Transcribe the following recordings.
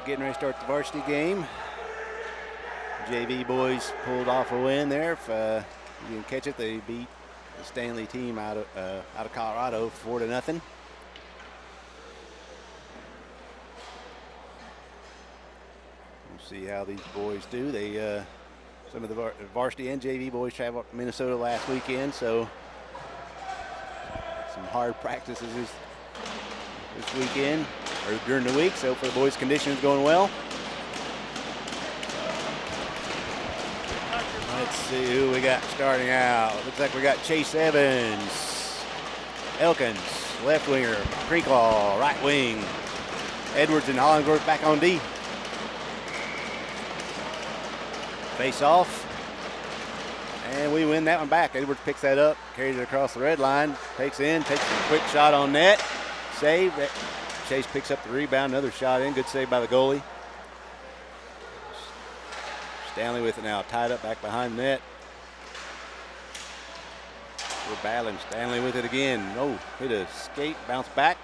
getting ready to start the varsity game. JV boys pulled off a win there. If you can catch it, they beat the Standley team out of Colorado 4-0. We'll see how these boys do. They some of the varsity and JV boys traveled to Minnesota last weekend, so some hard practices this weekend or during the week. So for the boys, conditioning is going well. Let's see who we got starting out. Looks like we got Chase Evans, Elkins, left winger, Crinkle, right wing, Edwards and Hollingsworth back on D. Face off, and we win that one back. Edwards picks that up, carries it across the red line, takes a quick shot on net, save. Chase picks up the rebound, another shot in, good save by the goalie. Standley with it now, tied up back behind the net. We're battling. Standley with it again. Oh, hit a skate, bounce back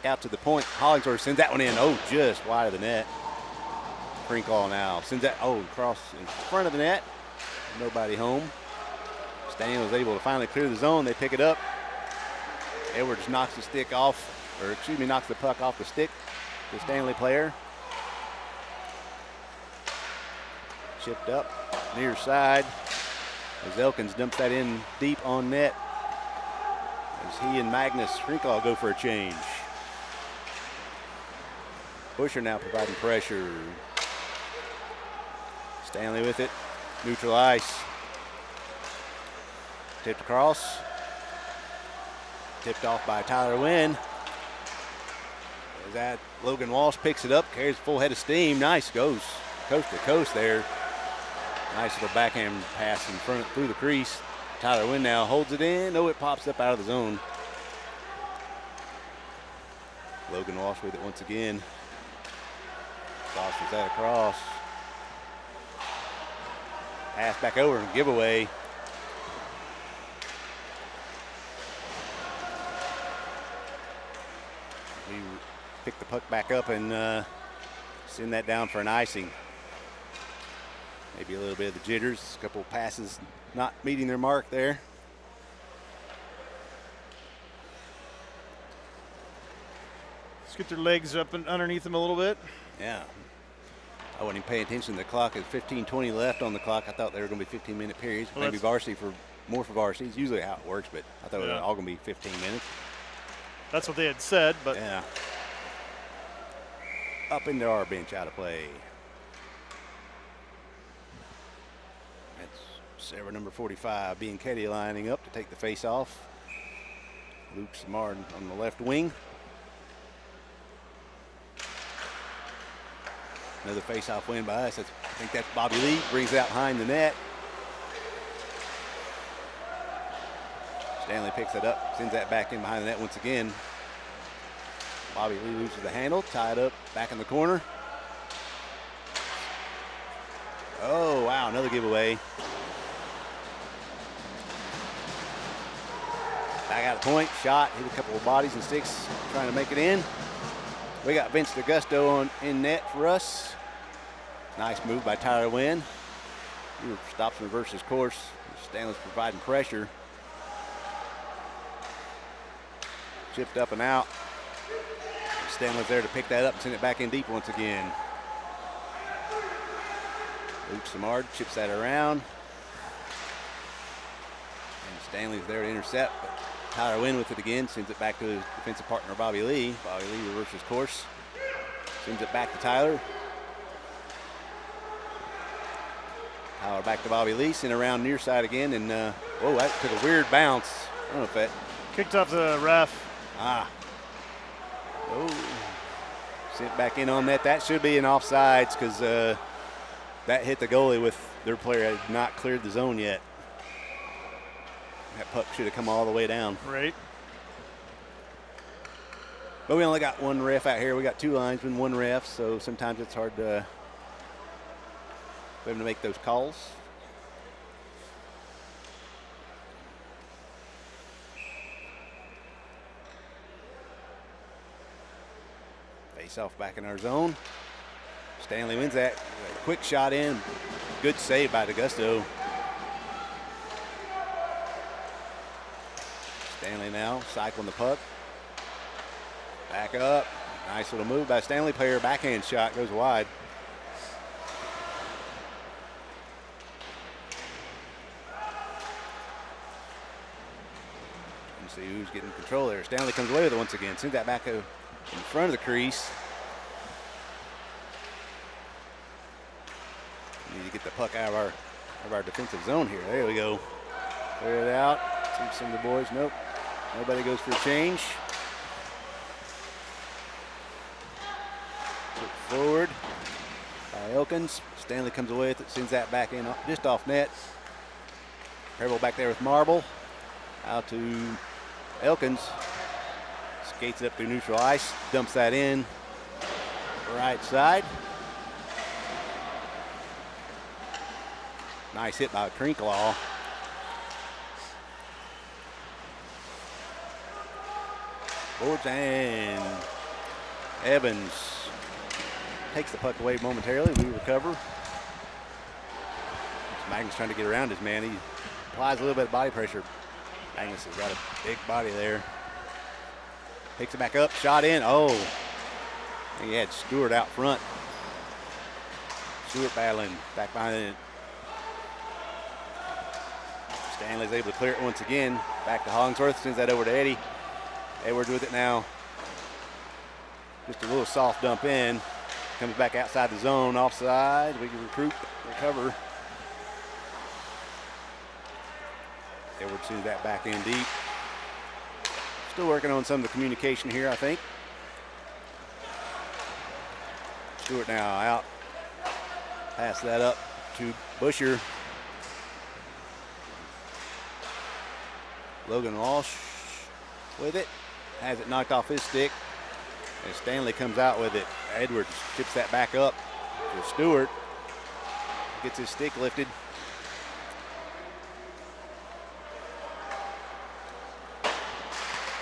out to the point. Hollingsworth sends that one in. Oh, just wide of the net. Crinkle now sends that, across in front of the net. Nobody home. Standley was able to finally clear the zone. They pick it up. Edwards knocks the puck off the stick. The Standley player. Chipped up near side as Elkins dumps that in deep on net as he and Magnus Crinkle go for a change. Busher now providing pressure. Standley with it, neutral ice. Tipped across. Tipped off by Tyler Wynn. As that Logan Walsh picks it up, carries a full head of steam. Nice, goes coast to coast there. Nice little backhand pass in front through the crease. Tyler Wynn now holds it in. Oh, it pops up out of the zone. Logan Walsh with it once again. Tosses that across. Pass back over and giveaway. We pick the puck back up and send that down for an icing. Maybe a little bit of the jitters. A couple of passes not meeting their mark there. Let's get their legs up and underneath them a little bit. Yeah. I wasn't even paying attention to the clock. There's 15:20 left on the clock. I thought they were going to be 15-minute periods. Well, maybe varsity for varsity. It's usually how it works, but I thought it was all going to be 15 minutes. That's what they had said, but. Yeah. Up into our bench, out of play. That's server number 45, Bianchetti lining up to take the face off. Luke Samard on the left wing. Another face-off win by us. I think that's Bobby Lee. Brings it out behind the net. Standley picks it up, sends that back in behind the net once again. Bobby Lee loses the handle, tied up back in the corner. Oh, wow, another giveaway. Back out of point, shot, hit a couple of bodies and sticks, trying to make it in. We got Vince DeGusto in net for us. Nice move by Tyler Wynn. He stops and reverses course. Stanley's providing pressure. Chipped up and out. Stanley's there to pick that up and send it back in deep once again. Luke Samard chips that around. And Stanley's there to intercept, but Tyler Wynn with it again, sends it back to his defensive partner, Bobby Lee. Bobby Lee reverses course, sends it back to Tyler. Tyler back to Bobby Lee, sent around near side again, and whoa, that took a weird bounce. I don't know if that. Kicked off the ref. Oh. Sent back in on net. That should be an offsides because that hit the goalie with their player had not cleared the zone yet. That puck should have come all the way down. Right. But we only got one ref out here. We got two linesmen, one ref, so sometimes it's hard for them to make those calls. Face off back in our zone. Standley wins that. Quick shot in. Good save by DeGusto. Standley now cycling the puck. Back up. Nice little move by Standley. Player backhand shot goes wide. You see who's getting control there. Standley comes away with it once again. Sends that back in front of the crease. We need to get the puck out of our defensive zone here. There we go. Clear it out. See some of the boys. Nope. Nobody goes for a change. Put forward by Elkins. Standley comes away with it, sends that back in just off net. Preble back there with Marble. Out to Elkins. Skates it up through neutral ice. Dumps that in. Right side. Nice hit by Trinklaw. Boards and Evans takes the puck away momentarily. We recover. Magnus trying to get around his man. He applies a little bit of body pressure. Magnus has got a big body there. Picks it back up. Shot in. Oh. He had Stewart out front. Stewart battling back behind it. Stanley's able to clear it once again. Back to Hollingsworth. Sends that over to Eddie. Edwards with it now. Just a little soft dump in. Comes back outside the zone. Offside. We can recover. Edwards sends that back in deep. Still working on some of the communication here, I think. Stewart now out. Pass that up to Busher. Logan Walsh with it. Has it knocked off his stick. And Standley comes out with it. Edwards chips that back up to Stewart. Gets his stick lifted.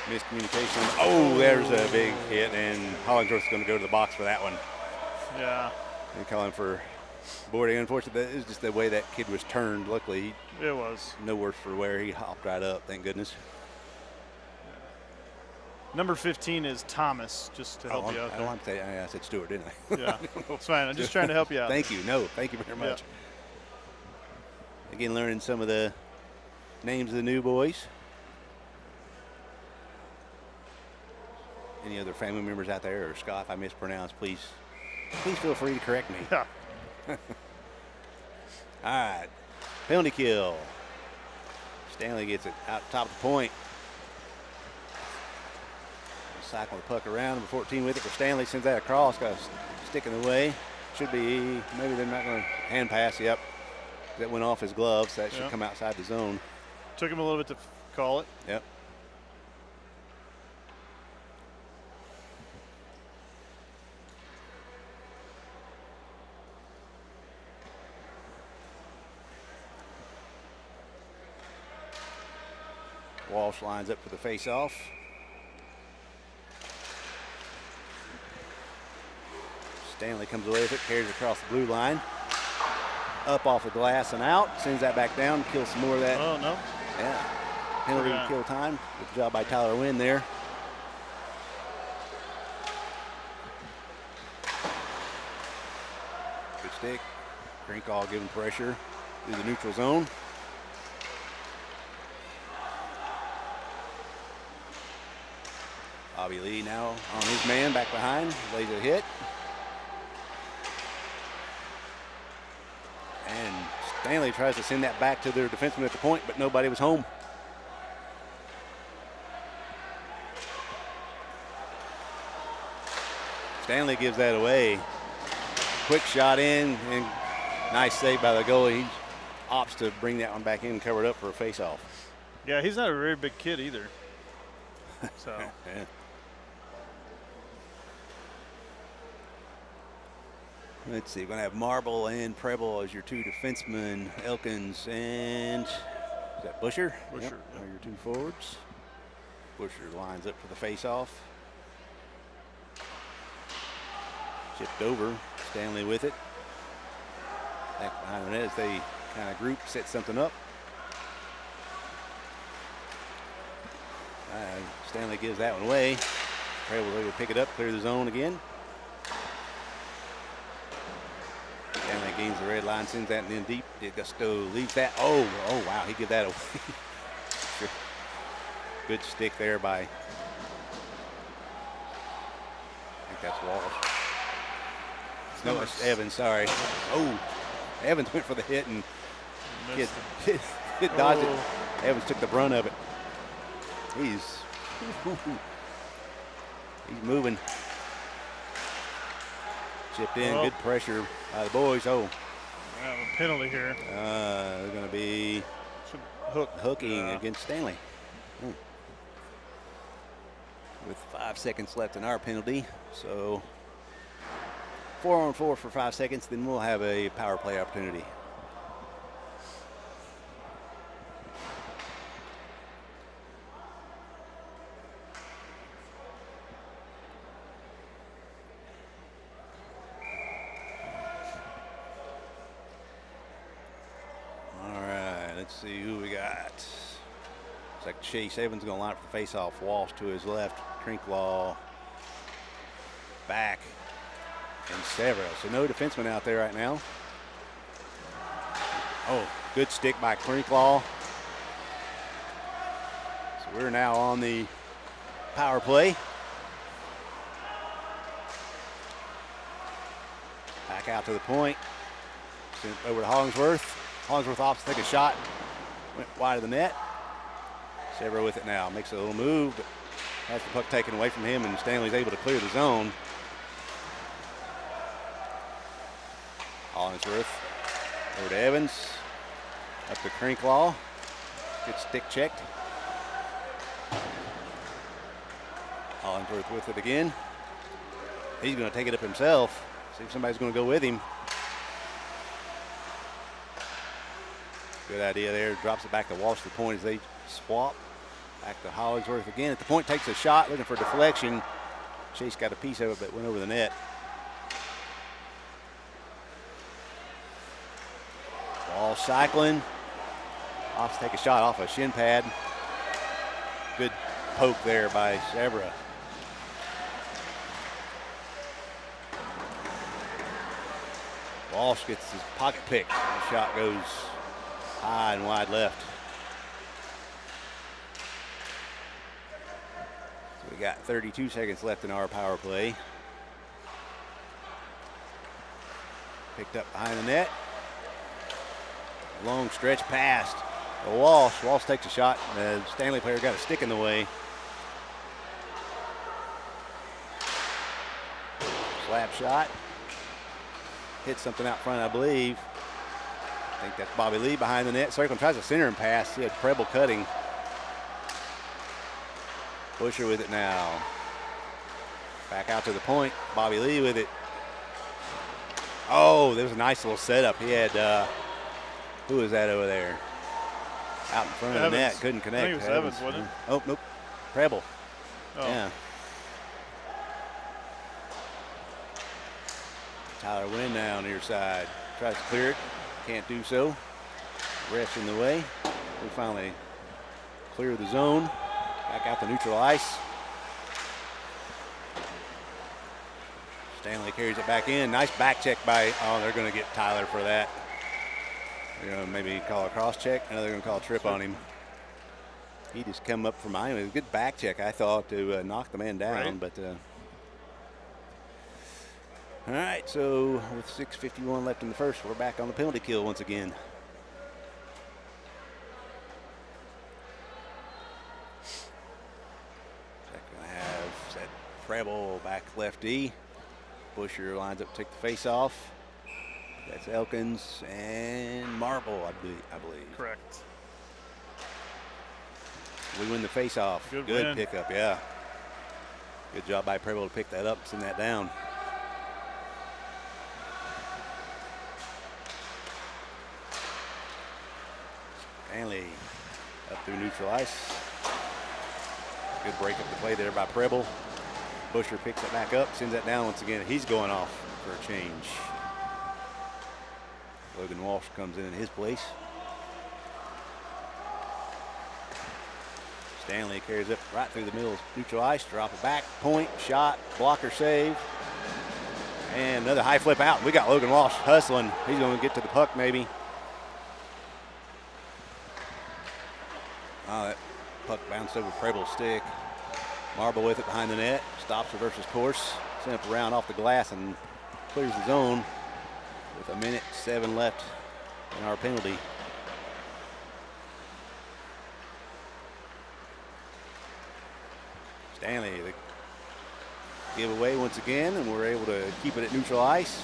Miscommunication. Oh, there's a big hit, and Hollingsworth's going to go to the box for that one. Yeah. And calling for boarding. Unfortunately, that is just the way that kid was turned. Luckily, it was no worse for wear. He hopped right up, thank goodness. Number 15 is Thomas, just to help you out I there. don't want to say, I said Stewart, didn't I? Yeah, it's fine. I'm just trying to help you out. Thank you. No, thank you very much. Yeah. Again, learning some of the names of the new boys. Any other family members out there, or Scott, if I mispronounce, please feel free to correct me. Yeah. All right, penalty kill. Standley gets it out top of the point. Cycle the puck around. Number 14 with it for Standley. Sends that across. Got a stick in the way. Should be, maybe they're not going to hand pass. Yep. That went off his glove, so that should come outside the zone. Took him a little bit to call it. Yep. Walsh lines up for the face-off. Standley comes away with it, carries it across the blue line. Up off the glass and out. Sends that back down, kills some more of that. Oh, no. Yeah. Penalty kill time. Good job by Tyler Wynn there. Good stick. Krinkall giving pressure through the neutral zone. Bobby Lee now on his man, back behind, lays a hit. And Standley tries to send that back to their defenseman at the point, but nobody was home. Standley gives that away. Quick shot in, and nice save by the goalie. He opts to bring that one back in and cover it up for a face-off. Yeah, he's not a very big kid either. So. Yeah. Let's see, we're going to have Marble and Preble as your two defensemen. Elkins and, is that Busher? Busher. Yep, are your two forwards. Busher lines up for the face-off. Chipped over. Standley with it. Back behind the net as they kind of group, set something up. Standley gives that one away. Preble able to pick it up, clear the zone again. Standley gains the red line, sends that in deep. Gusto leaves that. Oh, wow, he gave that away. Sure. Good stick there by, I think that's Walsh. No, it's Evans, sorry. Oh, Evans went for the hit and dodged it. Evans took the brunt of it. He's moving. Chipped in, good pressure by the boys. Oh. A penalty here. They're going to be hooking against Standley. With 5 seconds left in our penalty. So 4-on-4 for 5 seconds, then we'll have a power play opportunity. Let's see who we got. Looks like Chase Evans going to line up for the face-off. Walsh to his left. Trinklaw back. And Several. So no defenseman out there right now. Oh, good stick by Trinklaw. So we're now on the power play. Back out to the point. Sent over to Hollingsworth. Hollingsworth off to take a shot. Went wide of the net. Several with it now. Makes a little move, but has the puck taken away from him, and Standley's able to clear the zone. Hollingsworth over to Evans. Up to Trinklaw. Good stick checked. Hollingsworth with it again. He's going to take it up himself. See if somebody's going to go with him. Good idea there. Drops it back to Walsh to the point as they swap. Back to Hollingsworth again. At the point, takes a shot, looking for deflection. Chase got a piece of it, but went over the net. Walsh cycling. Off to take a shot off a shin pad. Good poke there by Severa. Walsh gets his pocket picked. The shot goes high and wide left. So we got 32 seconds left in our power play. Picked up behind the net. Long stretch past Walsh. Walsh takes a shot. The Standley player got a stick in the way. Slap shot. Hit something out front, I believe. I think that's Bobby Lee behind the net. Circle tries to center and pass. He had Preble cutting. Busher with it now. Back out to the point. Bobby Lee with it. Oh, there was a nice little setup. He had, who was that over there? Out in front of the net. Couldn't connect. I think it was Evans, wasn't it? Oh, nope. Preble. Oh. Yeah. Tyler Wynn now near side. Tries to clear it. Can't do so. Ref's in the way. We finally clear the zone. Back out to neutral ice. Standley carries it back in. Nice back check by, oh, they're going to get Tyler for that. They're going to maybe call a cross check. No, they're going to call a trip on him. He just come up from behind. It was a good back check, I thought, to knock the man down. Right. But all right, so with 6:51 left in the first, we're back on the penalty kill once again. Second going to have set Preble back lefty. Busher lines up to take the face off. That's Elkins and Marble, I believe. Correct. We win the face off. Good win. Pickup, yeah. Good job by Preble to pick that up, send that down. Standley up through neutral ice. Good break up the play there by Preble. Busher picks it back up, sends that down once again. He's going off for a change. Logan Walsh comes in his place. Standley carries it right through the middle, neutral ice, drop it back, point, shot, blocker save. And another high flip out. We got Logan Walsh hustling. He's going to get to the puck maybe. Oh, that puck bounced over Preble's stick. Marble with it behind the net. Stops, reverses course. Sent up around off the glass and clears the zone with 1:07 left in our penalty. Standley, the giveaway once again, and we're able to keep it at neutral ice.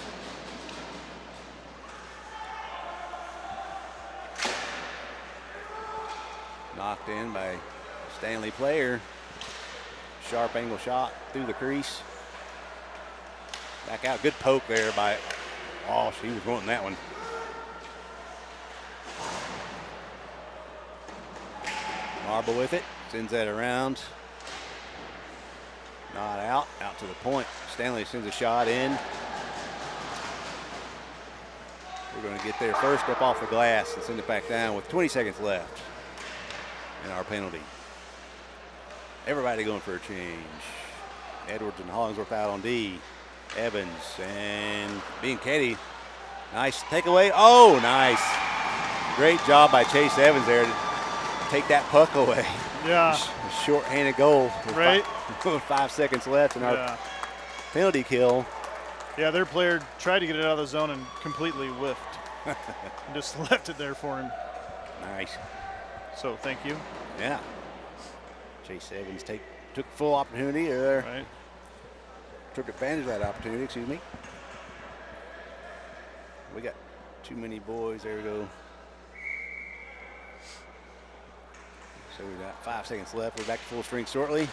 Knocked in by a Standley player. Sharp angle shot through the crease. Back out. Good poke there by Walsh. He was wanting that one. Marble with it. Sends that around. Not out. Out to the point. Standley sends a shot in. We're going to get there first up off the glass and send it back down with 20 seconds left in our penalty. Everybody going for a change. Edwards and Hollingsworth out on D. Evans and Bianchetti. Nice takeaway. Oh, nice. Great job by Chase Evans there to take that puck away. Yeah. A short-handed goal. Right. 5 seconds left in our penalty kill. Yeah, their player tried to get it out of the zone and completely whiffed. And just left it there for him. Nice. So thank you. Yeah. Chase Evans took full opportunity there. Right. Took advantage of that opportunity, excuse me. We got too many boys. There we go. So we got 5 seconds left. We're back to full strength shortly.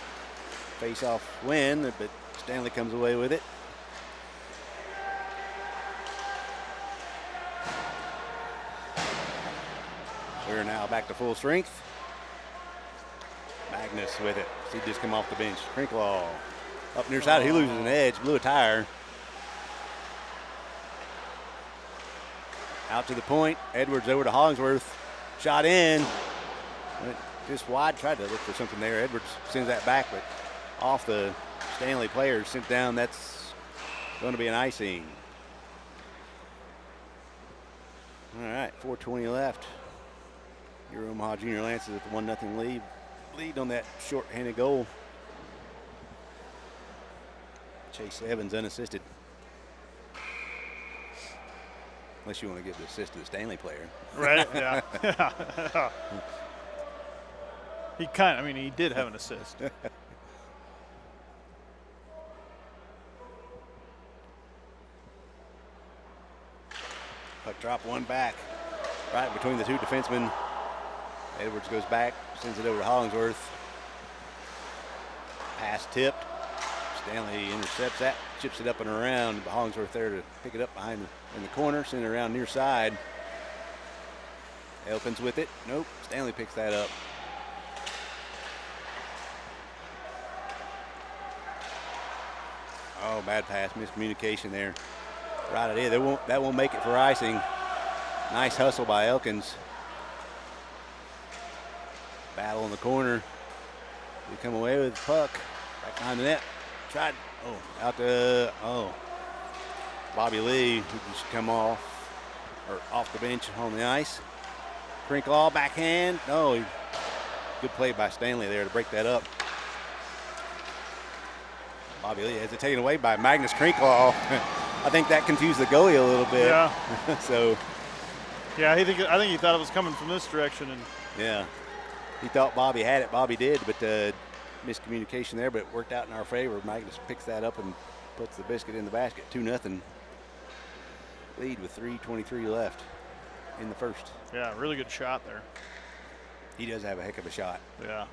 Face-off win, but Standley comes away with it. We're now back to full strength. Magnus with it. He just come off the bench. Crinklaw up near side. He loses an edge. Blew a tire. Out to the point. Edwards over to Hollingsworth. Shot in. Went just wide. Tried to look for something there. Edwards sends that back, but off the Standley player. Sent down. That's going to be an icing. All right. 4:20 left. Your Omaha Junior Lances with the 1-0 lead. Lead on that short-handed goal. Chase Evans unassisted. Unless you want to give the assist to the Standley player. Right, yeah. He did have an assist. Puck drop one back. Right between the two defensemen. Edwards goes back, sends it over to Hollingsworth. Pass tipped. Standley intercepts that, chips it up and around. Hollingsworth there to pick it up behind in the corner, send it around near side. Elkins with it. Nope. Standley picks that up. Oh, bad pass, miscommunication there. Right at it. That won't make it for icing. Nice hustle by Elkins. Battle in the corner. We come away with the puck. Back behind the net. Tried. Out to. Bobby Lee, who just come off the bench on the ice. Crinklaw backhand. No, good play by Standley there to break that up. Bobby Lee has it taken away by Magnus Crinklaw. I think that confused the goalie a little bit. Yeah. So. Yeah, I think he thought it was coming from this direction, and. Yeah. He thought Bobby had it. Bobby did, but miscommunication there, but it worked out in our favor. Magnus picks that up and puts the biscuit in the basket. 2-0. Lead with 3:23 left in the first. Yeah, really good shot there. He does have a heck of a shot. Yeah.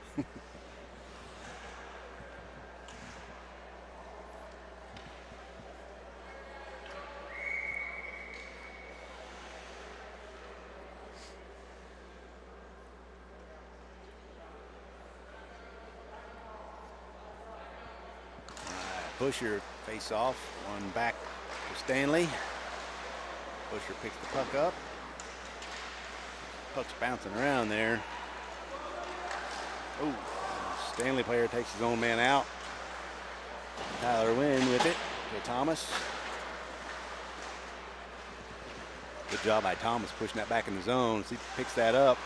Pusher face off, one back Standley. Busher picks the puck up. Puck's bouncing around there. Oh, Standley player takes his own man out. Tyler Wynn with it to Thomas. Good job by Thomas pushing that back in the zone. As he picks that up.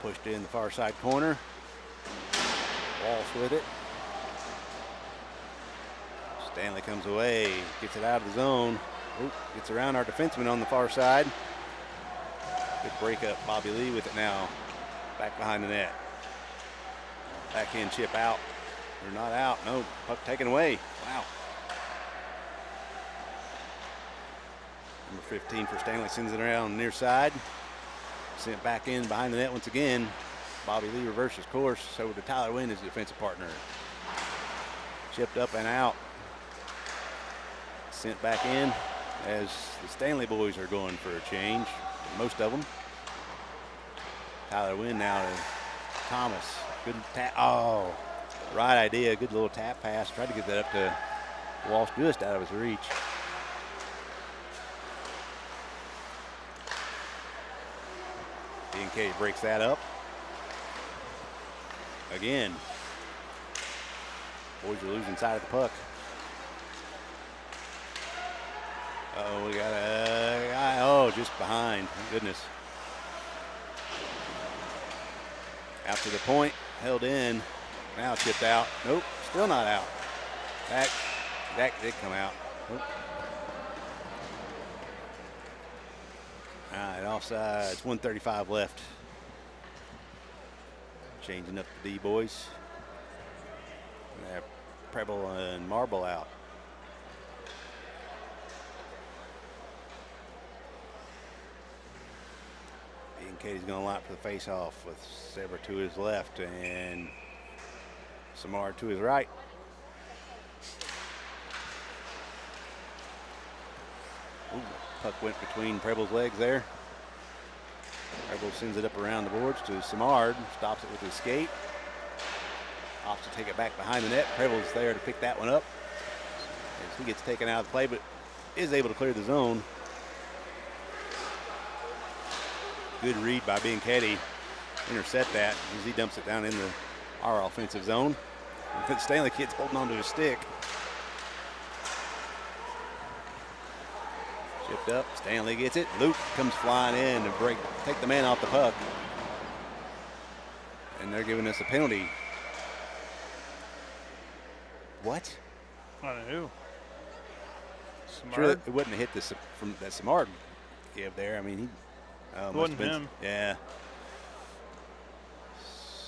Pushed in the far side corner. Walsh with it. Standley comes away, gets it out of the zone. Oop, gets around our defenseman on the far side. Good breakup. Bobby Lee with it now. Back behind the net. Backhand chip out. They're not out. No, puck taken away. Wow. Number 15 for Standley sends it around near side. Sent back in behind the net once again. Bobby Lee reverses course over to Tyler Wynn, his defensive partner. Chipped up and out. Sent back in as the Standley boys are going for a change, most of them. Tyler Wynn now to Thomas. Good tap. Oh, right idea. Good little tap pass. Tried to get that up to Walsh just out of his reach. B&K breaks that up. Again. Boys are losing sight of the puck. Oh, we got a guy. Oh, just behind. Thank goodness. Out to the point. Held in. Now chipped out. Nope. Still not out. That did come out. Nope. All right, offside. It's 1:35 left. Changing up the D boys. We have Preble and Marble out. Katie's going to line up for the face-off with Sever to his left and Samar to his right. Ooh, puck went between Preble's legs there. Preble sends it up around the boards to Samard, stops it with his skate. Opts to take it back behind the net. Preble's there to pick that one up as he gets taken out of the play, but is able to clear the zone. Good read by B&K. Intercept that as he dumps it down into our offensive zone. The Standley kid's holding onto his stick. Chipped up. Standley gets it. Luke comes flying in to take the man off the puck. And they're giving us a penalty. What? I don't know. Smart. Sure, it wouldn't have hit this from that Samard gave there. I mean, he. It wasn't him. Yeah.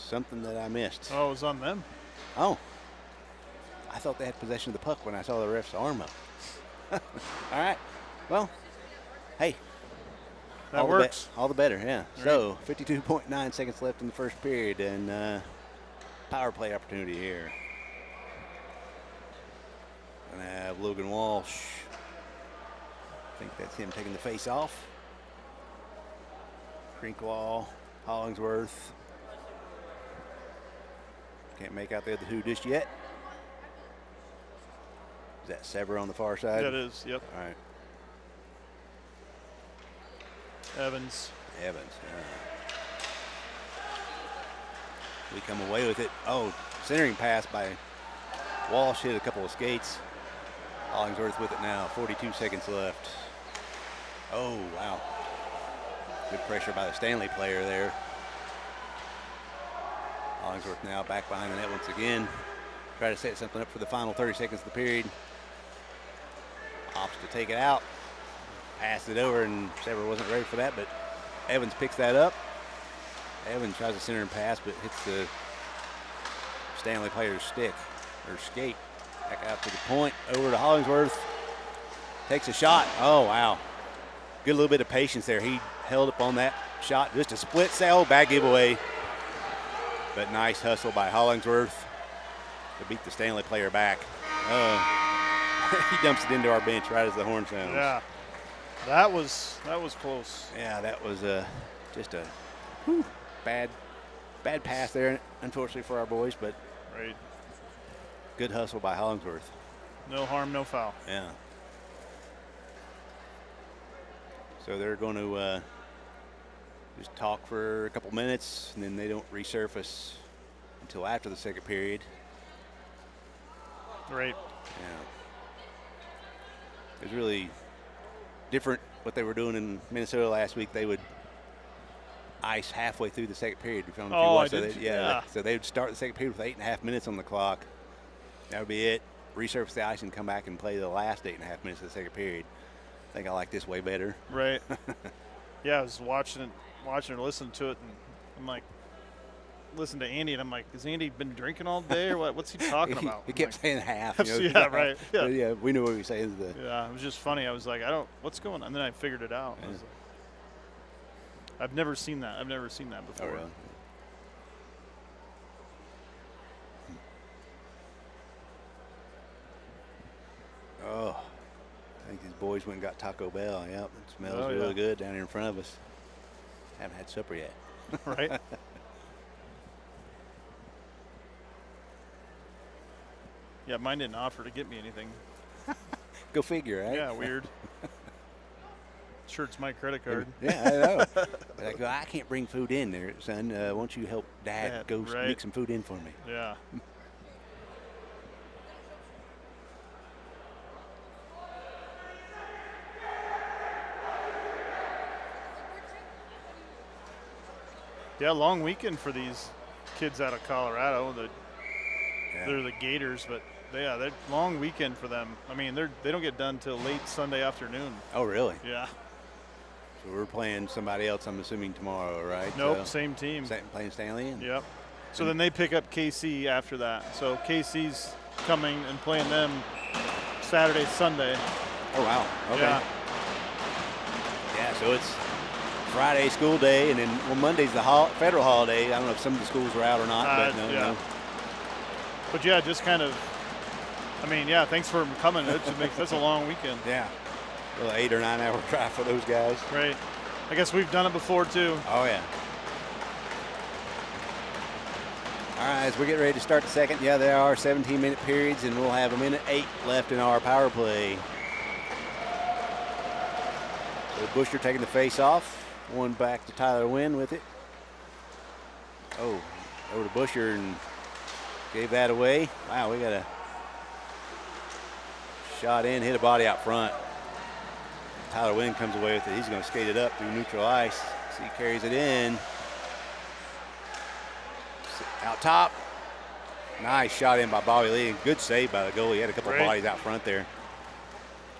Something that I missed. Oh, it was on them. Oh. I thought they had possession of the puck when I saw the ref's arm up. All right. Well, hey. That works. All the better, yeah. All so, 52.9 seconds left in the first period, and power play opportunity here. Gonna have Logan Walsh. I think that's him taking the face off. Crinkwall, Hollingsworth. Can't make out the other two just yet. Is that Sever on the far side? That is, yep. All right. Evans. We come away with it. Oh, centering pass by Walsh, hit a couple of skates. Hollingsworth with it now. 42 seconds left. Oh, wow. Good pressure by the Standley player there. Hollingsworth now back behind the net once again. Try to set something up for the final 30 seconds of the period. Opts to take it out. Passed it over, and Sever wasn't ready for that, but Evans picks that up. Evans tries to center and pass, but hits the Standley player's stick, or skate. Back out to the point, over to Hollingsworth. Takes a shot. Oh, wow. Good little bit of patience there. He held up on that shot. Just a split sail, bad giveaway. But nice hustle by Hollingsworth to beat the Standley player back. He dumps it into our bench right as the horn sounds. Yeah, that was close. Yeah, that was just a bad pass there, unfortunately for our boys, but right. Good hustle by Hollingsworth. No harm, no foul. Yeah. So they're going to just talk for a couple minutes, and then they don't resurface until after the second period. Right. Yeah. It was really different what they were doing in Minnesota last week. They would ice halfway through the second period. So they would start the second period with 8.5 minutes on the clock. That would be it. Resurface the ice and come back and play the last 8.5 minutes of the second period. I think I like this way better. Right. Yeah, I was watching it, listening to it, and I'm like, listen to Andy, and I'm like, has Andy been drinking all day or what? What's he talking about? He kept saying half. Yeah, right. Yeah. Yeah, we knew what he was saying. Yeah, it was just funny. I was like, what's going on? And then I figured it out. Yeah. I was like, I've never seen that. Before. Oh, really? Oh, I think these boys went and got Taco Bell. Yep, it smells really good down here in front of us. Haven't had supper yet. Right. Yeah, mine didn't offer to get me anything. Go figure, right? Yeah, weird. Sure, it's my credit card. Yeah, I know. But I go, I can't bring food in there, son. Won't you help Dad go make some food in for me? Yeah. Yeah, long weekend for these kids out of Colorado. They're the Gators, but they're long weekend for them. I mean, they don't get done till late Sunday afternoon. Oh, really? Yeah. So we're playing somebody else, I'm assuming, tomorrow, right? Nope, same team. Playing Standley? Yep. So then they pick up KC after that. So KC's coming and playing them Saturday, Sunday. Oh, wow. Okay. Yeah. Yeah, so it's Friday school day, and then Monday's the federal holiday. I don't know if some of the schools were out or not, but no. But yeah, just kind of, I mean, yeah, thanks for coming. That's a long weekend. Yeah. A little 8 or 9 hour drive for those guys. Right. I guess we've done it before too. Oh, yeah. All right, as we get ready to start the second, there are 17-minute periods, and we'll have 1:08 left in our power play. So Busher taking the face off. One back to Tyler Wynn with it. Oh, over to Busher and gave that away. Wow, we got a shot in, hit a body out front. Tyler Wynn comes away with it. He's going to skate it up through neutral ice. So he carries it in. Out top. Nice shot in by Bobby Lee. Good save by the goalie. He had a couple of bodies out front there.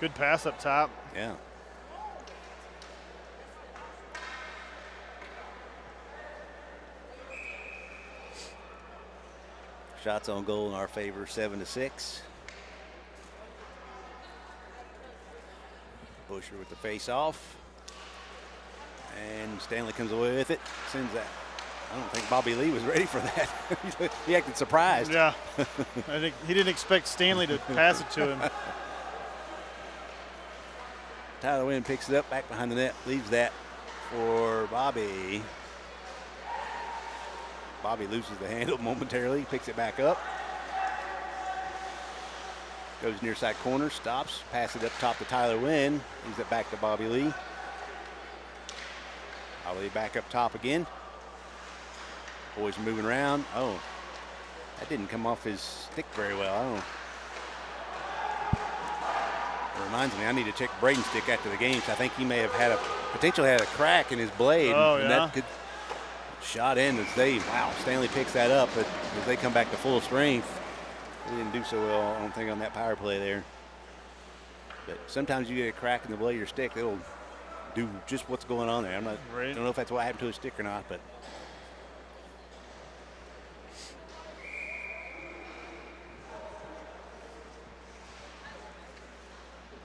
Good pass up top. Yeah. Shots on goal in our favor, 7-6. Busher with the face off. And Standley comes away with it. Sends that. I don't think Bobby Lee was ready for that. He acted surprised. Yeah. I think he didn't expect Standley to pass it to him. Tyler Wynn picks it up back behind the net, leaves that for Bobby. Bobby loses the handle momentarily, picks it back up. Goes near side corner, stops, passes it up top to Tyler Wynn. Leaves it back to Bobby Lee. Bobby Lee back up top again. Boys moving around. Oh, that didn't come off his stick very well. I don't know. It reminds me, I need to check Braden's stick after the game. So I think he may have potentially had a crack in his blade. Oh, and that could shot in as Standley picks that up, but as they come back to full strength, they didn't do so well, I don't think, on that power play there. But sometimes you get a crack in the blade of your stick, it'll do just what's going on there. I don't know if that's what happened to his stick or not, but.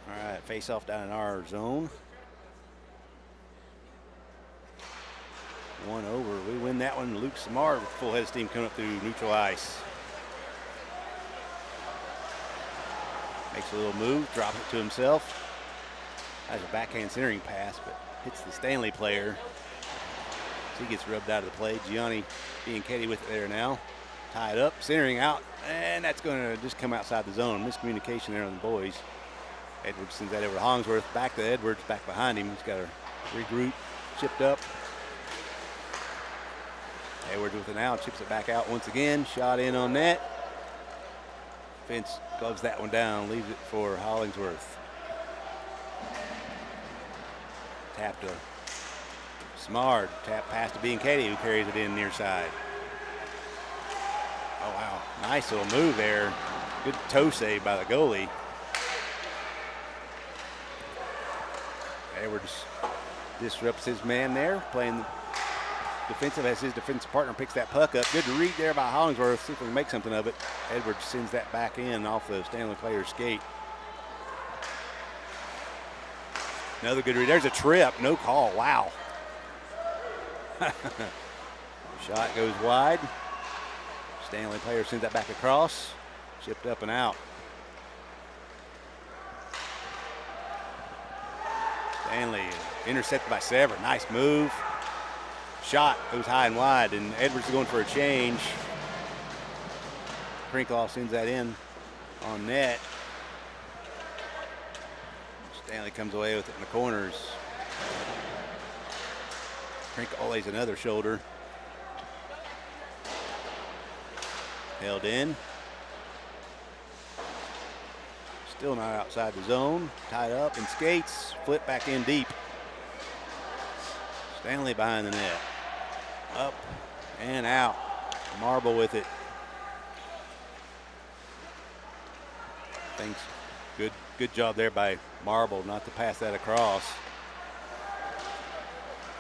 All right, face off down in our zone. 1 over. We win that one. Luke Samar with full head of steam coming up through neutral ice. Makes a little move, drops it to himself. Has a backhand centering pass, but hits the Standley player. So he gets rubbed out of the play. Gianni being Katie with it there now. Tied up, centering out, and that's going to just come outside the zone. Miscommunication there on the boys. Edwards sends that over to Hollingsworth. Back to Edwards, back behind him. He's got to regroup, chipped up. Edwards with it now, chips it back out once again. Shot in on net. Fence gloves that one down, leaves it for Hollingsworth. Tap to Smart. Tap pass to Bianchetti, who carries it in near side. Oh, wow. Nice little move there. Good toe save by the goalie. Edwards disrupts his man there, playing defensive as his defensive partner picks that puck up. Good read there by Hollingsworth. See if we can make something of it. Edwards sends that back in off the Standley player's skate. Another good read. There's a trip. No call. Wow. Shot goes wide. Standley player sends that back across. Chipped up and out. Standley intercepted by Sever. Nice move. Shot goes high and wide, and Edwards is going for a change. Krinkhoff sends that in on net. Standley comes away with it in the corners. Krinkhoff lays another shoulder. Held in. Still not outside the zone. Tied up and skates. Flip back in deep. Standley behind the net. Up and out. Marble with it. Thanks. Good job there by Marble not to pass that across.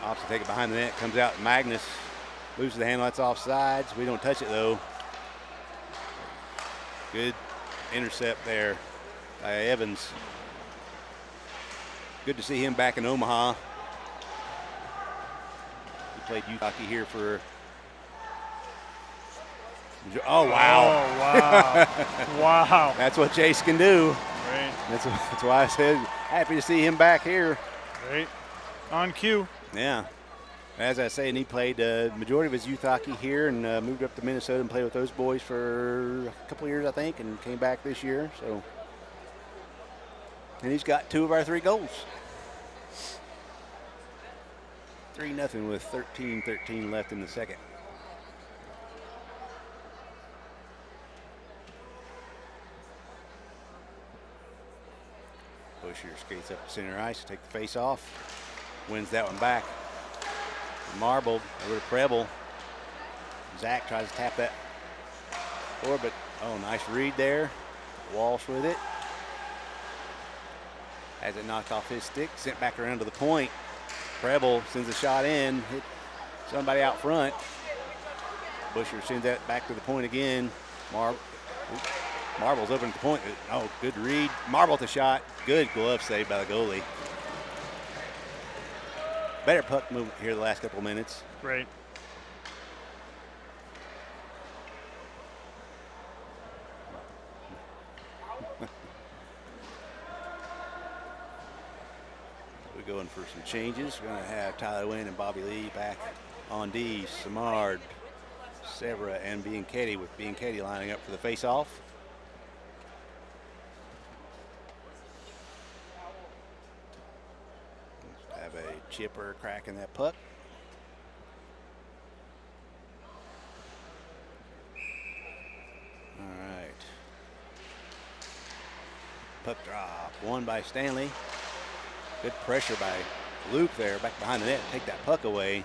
Opts to take it behind the net. Comes out. Magnus loses the handle. That's offsides. We don't touch it though. Good intercept there by Evans. Good to see him back in Omaha. He played youth hockey here for. Oh, wow. Oh, wow. Wow. That's what Chase can do. Right. That's why I said happy to see him back here. Right. On cue. Yeah. As I say, and he played majority of his youth hockey here and moved up to Minnesota and played with those boys for a couple of years, I think, and came back this year. So, and he's got 2 of our 3 goals. 3-0 with 13-13 left in the second. Busher skates up to center ice to take the face off. Wins that one back. Marbled over to Preble. Zach tries to tap that forward, but oh, nice read there. Walsh with it. Has it knocked off his stick, sent back around to the point. Preble sends a shot in, hit somebody out front. Busher sends that back to the point again. Marble's open at the point. Oh, good read. Marble at the shot. Good glove save by the goalie. Better puck movement here the last couple of minutes. Right. We're going for some changes. We're going to have Tyler Wynn and Bobby Lee back on D. Samard, Severa, and Bianchetti, with Bianchetti lining up for the face-off. Have a chipper cracking that puck. All right. Puck drop, won by Standley. Good pressure by Luke there, back behind the net, take that puck away.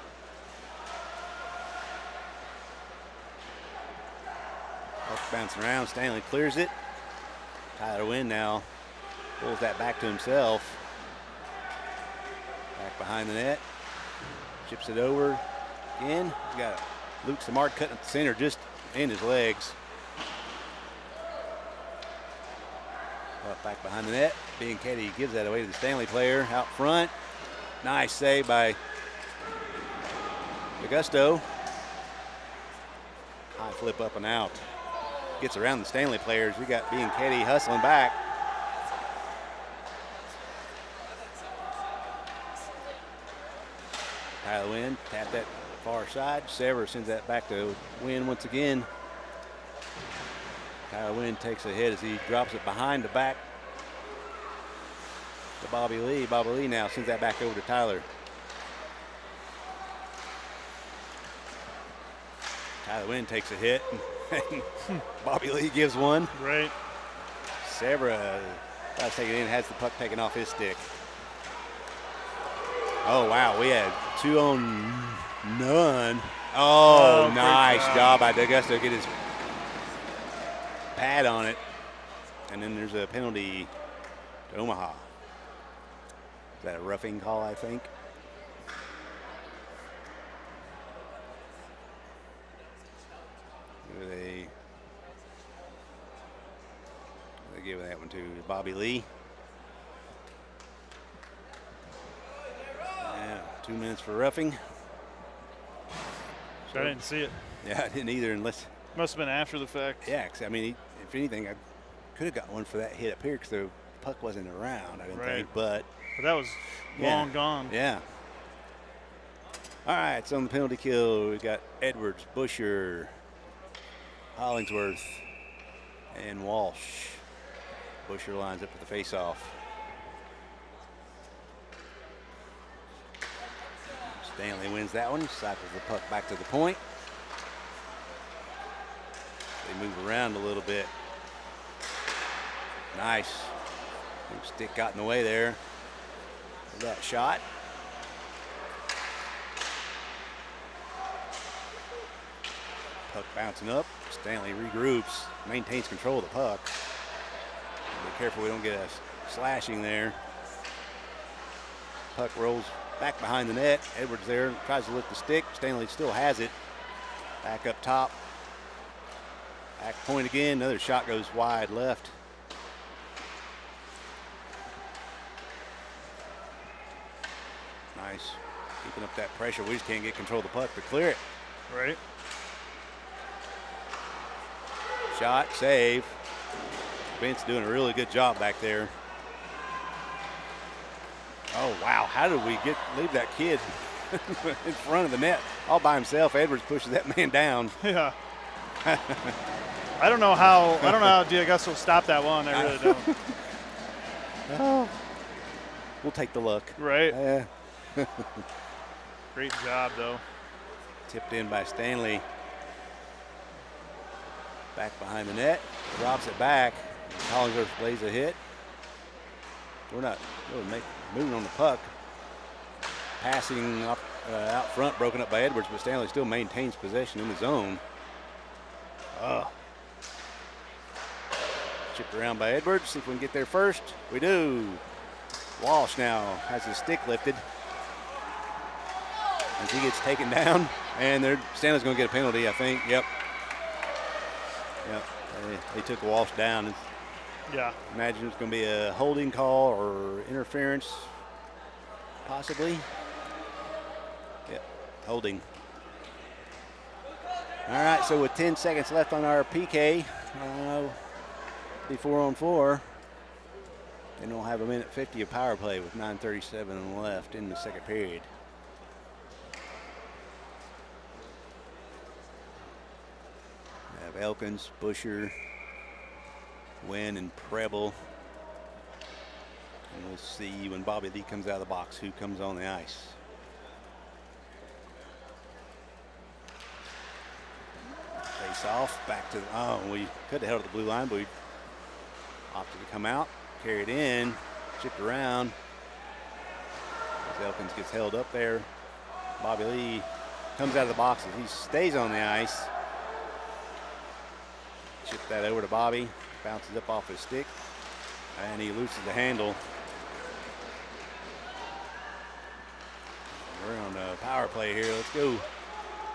Puck bouncing around, Standley clears it. Tyler Wynn now pulls that back to himself. Back behind the net, chips it over again. He's got Luke Samard cutting up the center, just in his legs. Up back behind the net. Bianchetti gives that away to the Standley player out front. Nice save by Augusto. High flip up and out. Gets around the Standley players. We got Bianchetti hustling back. Tyler Wynn tapped that far side. Sever sends that back to Wynn once again. Tyler Wynn takes a hit as he drops it behind the back to Bobby Lee. Bobby Lee now sends that back over to Tyler. Tyler Wynn takes a hit. Bobby Lee gives one. Right. Sabra tries to take it in, has the puck taken off his stick. Oh, wow, we had 2 on none. Oh, nice job by D'Augusto to get his pad on it. And then there's a penalty to Omaha. Is that a roughing call, I think? They give that one to Bobby Lee. Yeah, 2 minutes for roughing. So I didn't see it. Yeah, I didn't either, unless. Must have been after the fact. Yeah, because I mean, if anything, I could have got one for that hit up here because the puck wasn't around, I didn't think. But that was long gone. Yeah. All right, so on the penalty kill, we got Edwards, Busher, Hollingsworth, and Walsh. Busher lines up for the faceoff. Standley wins that one, cycles the puck back to the point. They move around a little bit. Nice. Stick got in the way there of that shot. Puck bouncing up. Standley regroups, maintains control of the puck. Be careful we don't get a slashing there. Puck rolls back behind the net. Edwards there, tries to lift the stick. Standley still has it. Back up top. Back point again. Another shot goes wide left. Nice. Keeping up that pressure. We just can't get control of the puck to clear it. Right. Shot, save. Vince doing a really good job back there. Oh, wow. How did we leave that kid in front of the net all by himself? Edwards pushes that man down. Yeah. I don't know how D'Augusto stopped that one. I really don't. Oh. We'll take the luck. Right. Yeah. Great job, though. Tipped in by Standley. Back behind the net. Drops it back. Hollingsworth plays a hit. We're not really moving on the puck. Passing up, out front, broken up by Edwards, but Standley still maintains possession in the zone. Chipped around by Edwards. See if we can get there first. We do. Walsh now has his stick lifted as he gets taken down, and Stanley's going to get a penalty, I think. Yep. They took Walsh down. Yeah. Imagine it's going to be a holding call or interference, possibly. Yep, holding. All right, so with 10 seconds left on our PK, be 4-on-4. And we'll have a minute 50 of power play with 9:37 left in the second period. We have Elkins, Busher, Wynn, and Preble. And we'll see when Bobby Lee comes out of the box who comes on the ice. Face off, back to we could have held at the blue line, but we opted to come out, carry it in, chipped around. As Elkins gets held up there. Bobby Lee comes out of the box and he stays on the ice. Chip that over to Bobby, bounces up off his stick, and he looses the handle. We're on the power play here. Let's go.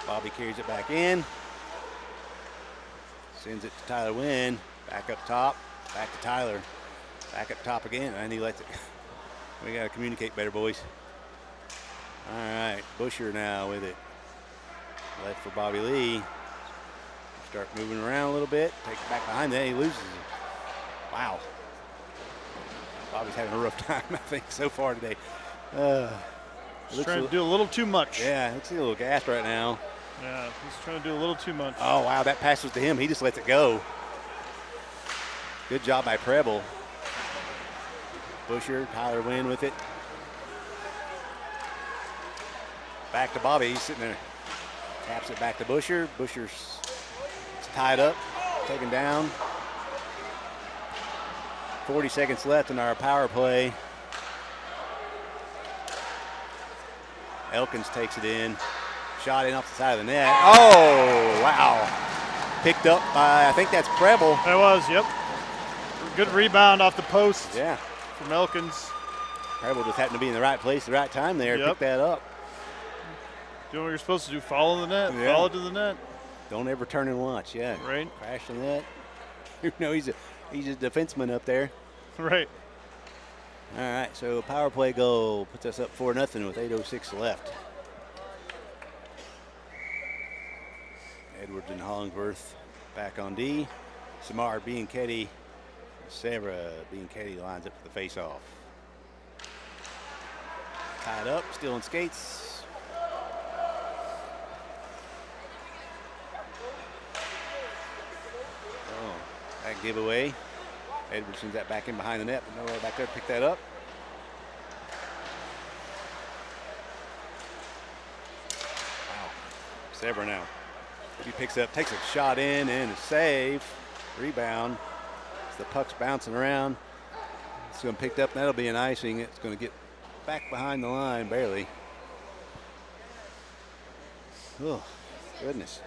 Bobby carries it back in. Sends it to Tyler Wynn. Back up top. Back to Tyler. Back up top again, and he lets it. We got to communicate better, boys. All right, Busher now with it. Left for Bobby Lee. Start moving around a little bit. Take it back behind that. He loses it. Wow. Bobby's having a rough time, I think, so far today. He's trying to do a little too much. Yeah, looks a little gassed right now. Yeah, he's trying to do a little too much. Oh, wow, that pass was to him. He just lets it go. Good job by Preble. Busher, Tyler Wynn with it. Back to Bobby. He's sitting there. Taps it back to Busher. Busher's tied up, taken down. 40 seconds left in our power play. Elkins takes it in. Shot in off the side of the net. Oh, wow. Picked up by, I think that's Preble. That was, yep. Good rebound off the post. Yeah. From Elkins. Preble just happened to be in the right place, the right time there. Yep. Pick that up. Doing what you're supposed to do, follow the net, Yeah. follow to the net. Don't ever turn and watch, yeah. Right. Crash the net. You know, he's a defenseman up there. Right. All right, so power play goal puts us up 4-0 with 8:06 left. Edwards and Hollingsworth back on D. Samar Bianchetti, Sarah Bianchetti lines up for the face-off. Tied up, still in skates. Oh, that giveaway. Edwards sends that back in behind the net, but nowhere back there to pick that up. Wow. Sever now. He picks up, takes a shot in and a save. Rebound. As the puck's bouncing around. It's going to pick up, and that'll be an icing. It's going to get back behind the line, barely. Oh, goodness.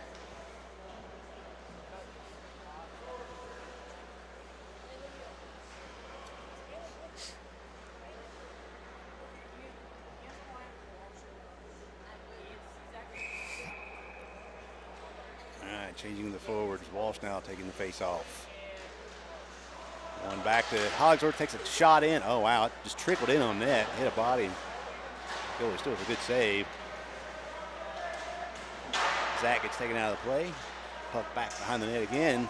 Changing the forwards. Walsh now taking the face off. Going back to Hollingsworth, takes a shot in. Oh, wow. It just trickled in on net. Hit a body. Goalie still was a good save. Zach gets taken out of the play. Puck back behind the net again.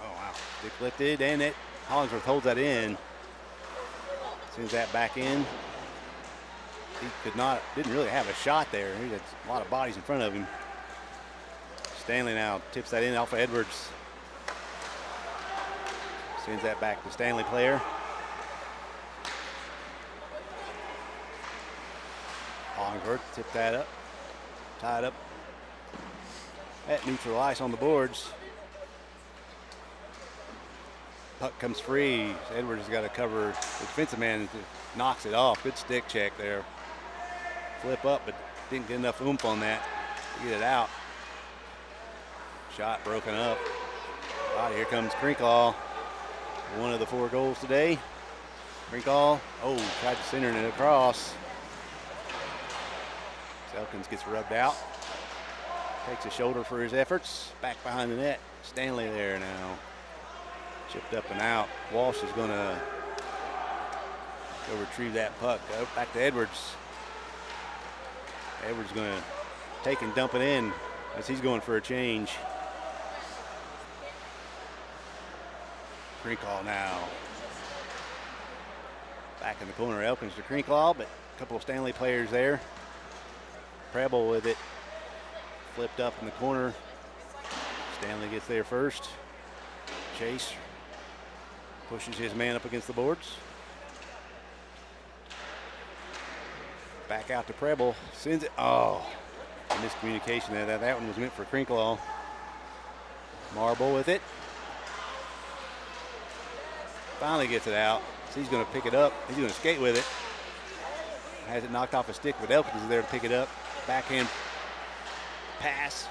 Oh, wow. Stick lifted, and it. Hollingsworth holds that in. Sends that back in. He didn't really have a shot there. He had a lot of bodies in front of him. Standley now tips that in off of Edwards. Sends that back to Standley player. Hollingsworth tipped that up. Tied up. At neutral ice on the boards. Puck comes free. Edwards has got to cover the defensive man. Knocks it off. Good stick check there. Flip up, but didn't get enough oomph on that to get it out. Shot broken up. All right, here comes Krinkall. One of the 4 goals today. Krinkall, tried to center it across. Elkins gets rubbed out. Takes a shoulder for his efforts. Back behind the net. Standley there now. Chipped up and out. Walsh is going to go retrieve that puck. Back to Edwards. Edwards going to take and dump it in as he's going for a change. Krinkall now. Back in the corner, Elkins to Krinkall, but a couple of Stanley players there. Preble with it. Flipped up in the corner. Stanley gets there first. Chase pushes his man up against the boards. Back out to Preble. Sends it. Oh, miscommunication there. That one was meant for Krinkall. Marble with it. Finally gets it out. So he's going to pick it up. He's going to skate with it. Has it knocked off a stick, but Elkins is there to pick it up. Backhand pass.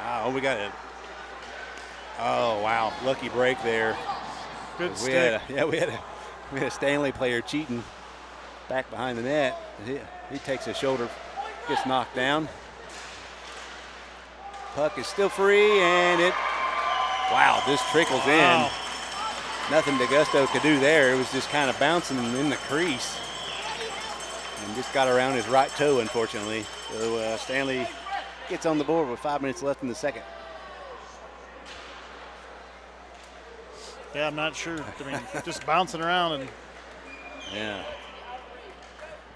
Oh, we got it. Oh, wow. Lucky break there. Good stick. We had a Stanley player cheating back behind the net. He takes a shoulder, gets knocked down. Puck is still free, and wow, this trickles in. Nothing DeGusto could do there. It was just kind of bouncing in the crease. And just got around his right toe, unfortunately. So Stanley gets on the board with 5 minutes left in the second. Yeah, I'm not sure. I mean, just bouncing around and. Yeah.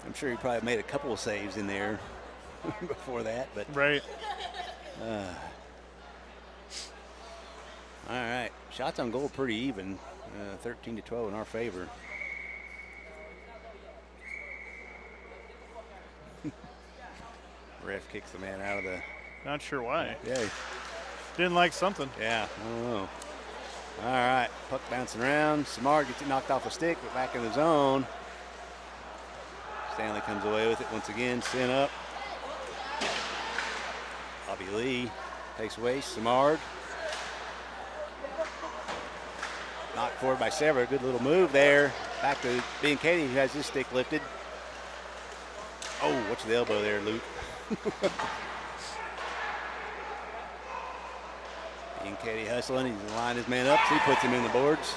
I'm sure he probably made a couple of saves in there before that, but. Right. All right, shots on goal pretty even, 13-12 in our favor. Ref kicks the man out of the. Not sure why. Yeah. Didn't like something. Yeah, I don't know. All right, puck bouncing around. Samard gets it knocked off a stick, but back in the zone. Standley comes away with it once again, sent up. Bobby Lee takes away. Samard. Knocked forward by Severa. Good little move there. Back to being Katie, who has his stick lifted. Oh, watch the elbow there, Luke. being Katie hustling. He's lined his man up, so he puts him in the boards.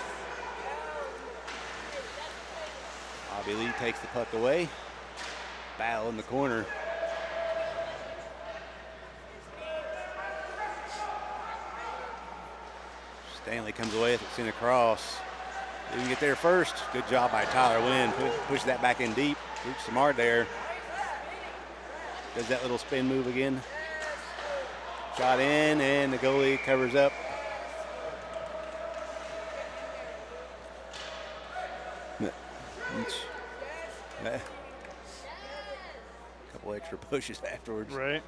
Bobby Lee takes the puck away. Battle in the corner. Standley comes away with it, sent across. Didn't get there first. Good job by Tyler Wynn. Push that back in deep. Luke Samard there. Does that little spin move again. Shot in, and the goalie covers up. A couple extra pushes afterwards. Right.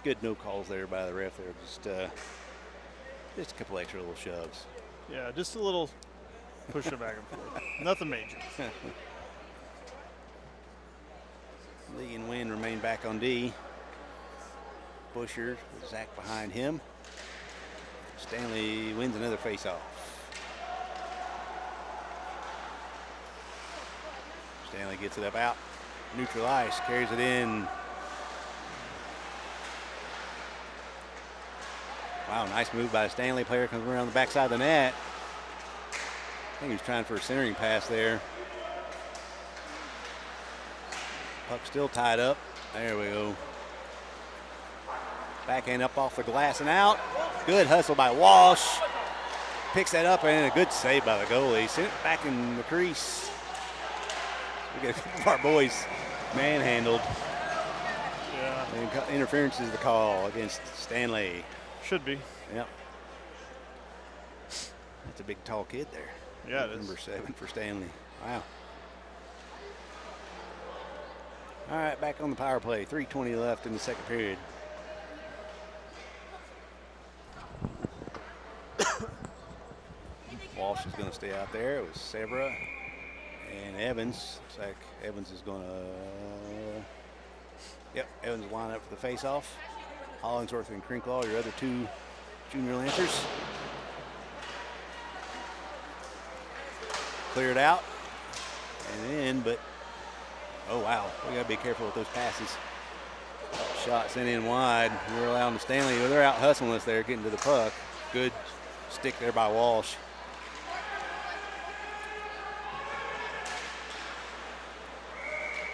Good no calls there by the ref there. Just a couple extra little shoves. Yeah, just a little push it back and forth. Nothing major. Lee and Wynn remain back on D. Busher, Zach behind him. Standley wins another faceoff. Standley gets it up out. Neutral ice, carries it in. Wow, nice move by the Standley player. Comes around the backside of the net. I think he was trying for a centering pass there. Puck still tied up. There we go. Backhand up off the glass and out. Good hustle by Walsh. Picks that up and a good save by the goalie. Sent it back in the crease. We got a couple of our boys manhandled. Yeah. And interference is the call against Standley. Should be. Yep. That's a big, tall kid there. Yeah, it is. Number 7 for Standley. Wow. All right, back on the power play. 3:20 left in the second period. Walsh is going to stay out there. It was Severa and Evans. Looks like Evans is going to. Yep, Evans will line up for the face-off. Hollingsworth and Crinklaw, your other two junior Lancers. Cleared out and in, but oh wow, we gotta be careful with those passes. Shot sent in wide. We're allowing the Standley. They're out hustling us there, getting to the puck. Good stick there by Walsh.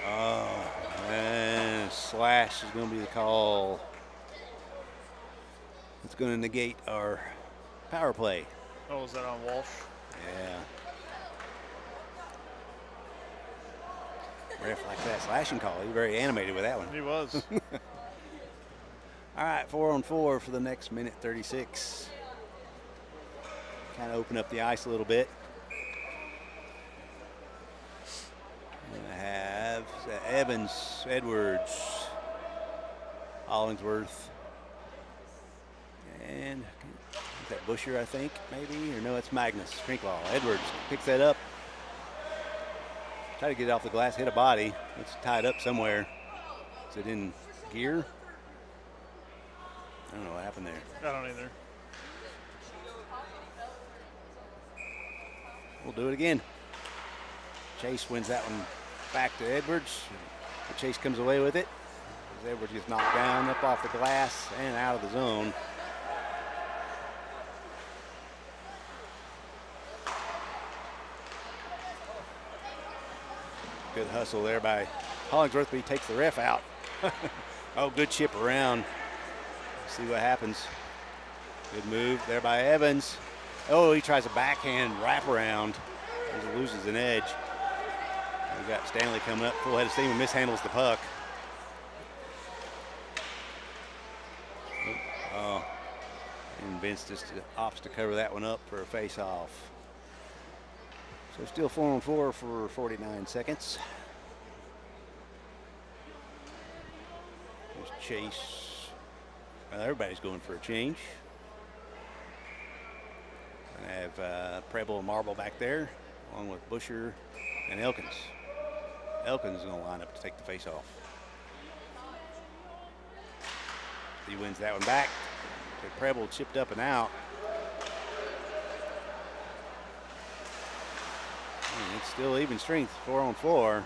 Oh, and slash is going to be the call. It's going to negate our power play. Oh, is that on Walsh? Yeah. Ref likes that slashing call. He's very animated with that one. He was. All right, 4-on-4 for the next minute 36. Kind of open up the ice a little bit. And I have Evans, Edwards, Hollingsworth, and is that Busher, I think, maybe? Or no, it's Magnus, Crinklaw. Edwards picks that up. Try to get it off the glass, hit a body. It's tied up somewhere. Is it in gear? I don't know what happened there. I don't either. We'll do it again. Chase wins that one back to Edwards. Chase comes away with it. Edwards gets knocked down, up off the glass, and out of the zone. Good hustle there by Hollingsworth, but he takes the ref out. Oh, good chip around. See what happens. Good move there by Evans. Oh, he tries a backhand wraparound. He loses an edge. We got Standley coming up full head of steam and mishandles the puck. Oh, and Vince just opts to cover that one up for a face-off. So still 4-on-4 for 49 seconds. There's Chase. Well, everybody's going for a change. I have Preble and Marble back there, along with Busher and Elkins. Elkins is going to line up to take the face-off. He wins that one back. Preble chipped up and out. And it's still even strength, 4-on-4.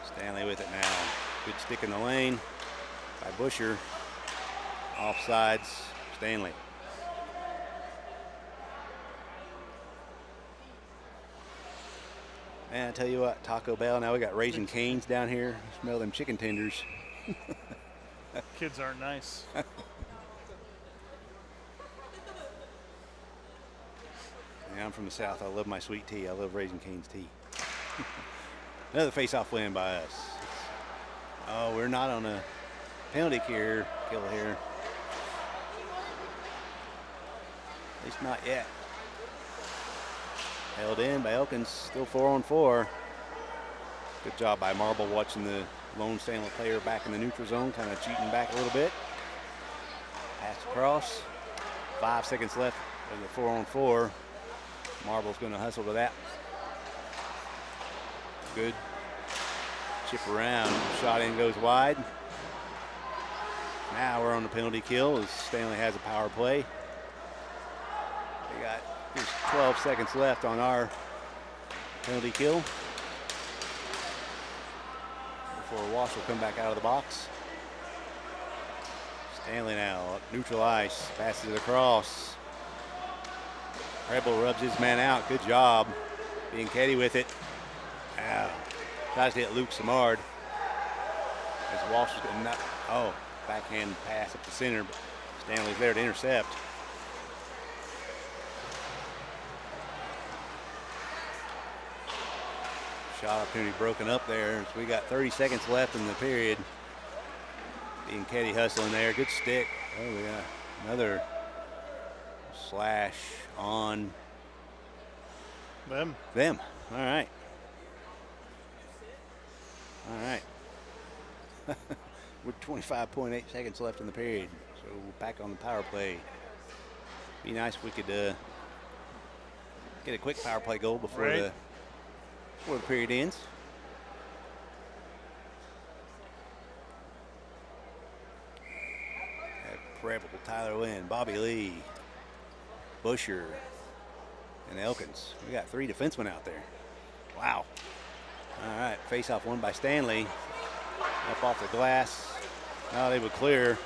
Standley with it now. Good stick in the lane by Busher. Offsides, Standley. Man, I tell you what, Taco Bell, now we got Raising Cane's down here. Smell them chicken tenders. Kids aren't nice. Yeah, I'm from the South. I love my sweet tea. I love Raising Cane's tea. Another face-off win by us. Oh, we're not on a penalty kill here. At least not yet. Held in by Elkins, still 4-on-4. Good job by Marble watching the lone Standley player back in the neutral zone, kind of cheating back a little bit. Pass across. 5 seconds left of the 4-on-4. Marble's going to hustle to that. Good chip around. Shot in goes wide. Now we're on the penalty kill as Standley has a power play. We got just 12 seconds left on our penalty kill before Walsh will come back out of the box. Standley now up neutral ice, passes it across. Preble rubs his man out. Good job being Keddy with it. Ow. Tries to hit Luke Samard as Walsh is going to backhand pass up the center, but Standley's there to intercept. Shot opportunity broken up there. So we got 30 seconds left in the period. Being Keddy hustling there. Good stick. Oh, we got another slash on them. All right. With 25.8 seconds left in the period. So we're back on the power play. Be nice if we could get a quick power play goal before the period ends. Preble, Tyler Lynn, Bobby Lee, Busher, and Elkins. We got 3 defensemen out there. Wow. All right, face-off won by Standley. Up off the glass. Not able to clear.